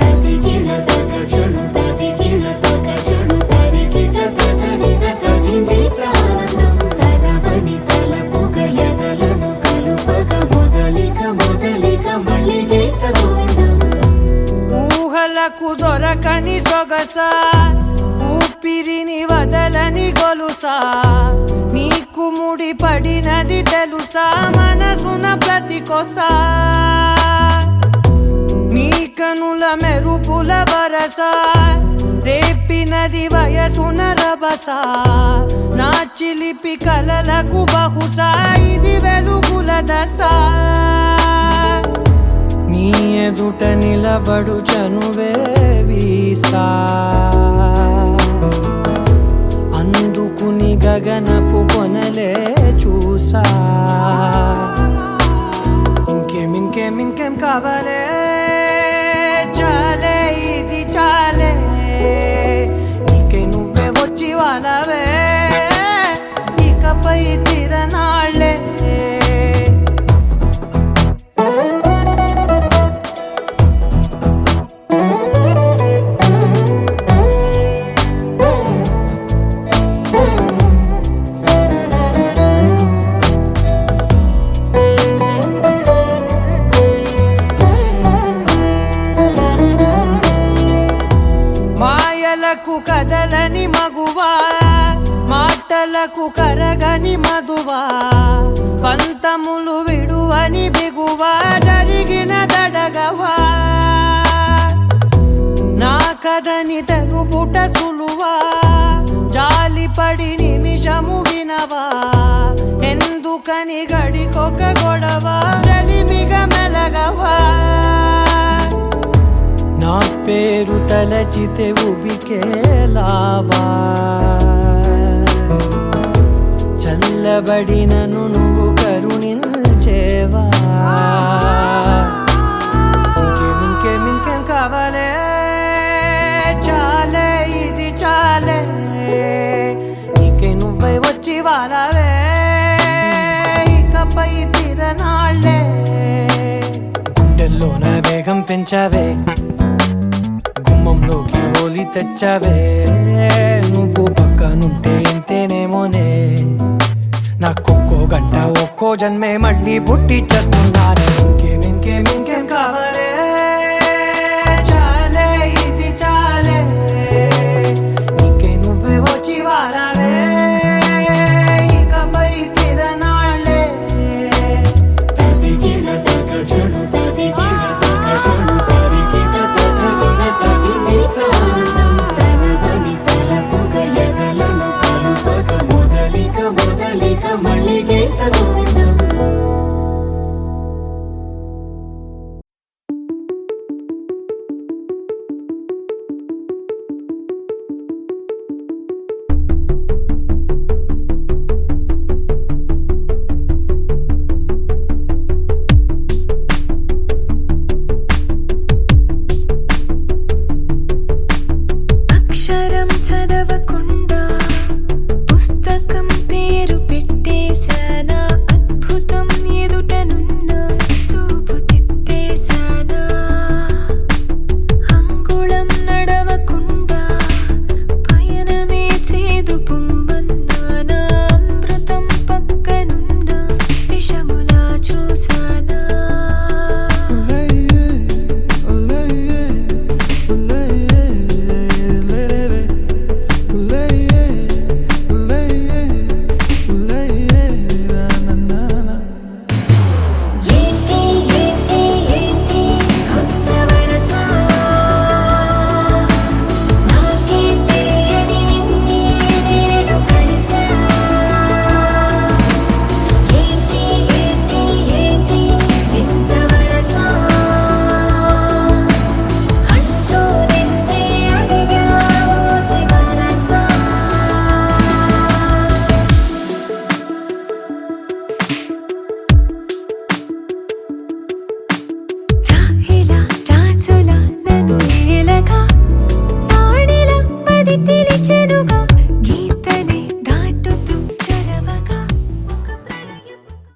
తదిగిడ తగజను తదిగిడ తగజను తరిగిట తదరిన తదిదీత ఆనందం తలవని తలపుగ ఎదలను కలుపగ మొదలిక మొదలిక మళ్ళీ గీత గోవిందం
ఊహలకు దొరకని సొగస ఊపిరిని వదలని గొలుసా నీకు ముడి పడినది తెలుసా మనసున ప్రతి కొసా నీ కనుల మెరుపుల వరస రేపినది వయసున రభస నా చిలిపి కలలకు బహుశా ఇది వెలుగుల దశ నీ ఎదుట నిలబడు చనువే వీసా అందుకు గగనపు కొనలే చూసా ఇంకేం కావాలే చాలే ఇది చాలే నీకే నువ్వే వచ్చి వాళ్ళవే ఇకపై తిరనాళ్ళే కదలని మగువా మాటలకు కరగని మధువా పంతములు విడువని బిగువా జరిగిన దడగవా నా కదని తెలుపుట సులువా జాలిపడి నిమిషము వినవా ఎందుకని గడికొక గొడవ రలిమిగ మెలగవా నా పేరు తలచితే ఉబికేలావా చల్లబడినను నువ్వు కరుణించేవా ఇంకేం కావాలే చాలే ఇది చాలే నీకే నువ్వే వచ్చి వాళ్ళవే ఇకపై తిరనాళ్ళే గుండెల్లోన వేగం పెంచావే గుమ్మంలోకి హోలీ తెచ్చావే నువ్వు పక్కనుంటే ఇంతేనేమోనే నాకొక్కో గంట ఒక్కో జన్మే మళ్ళీ పుట్టి చేస్తున్నానే ఇంకేం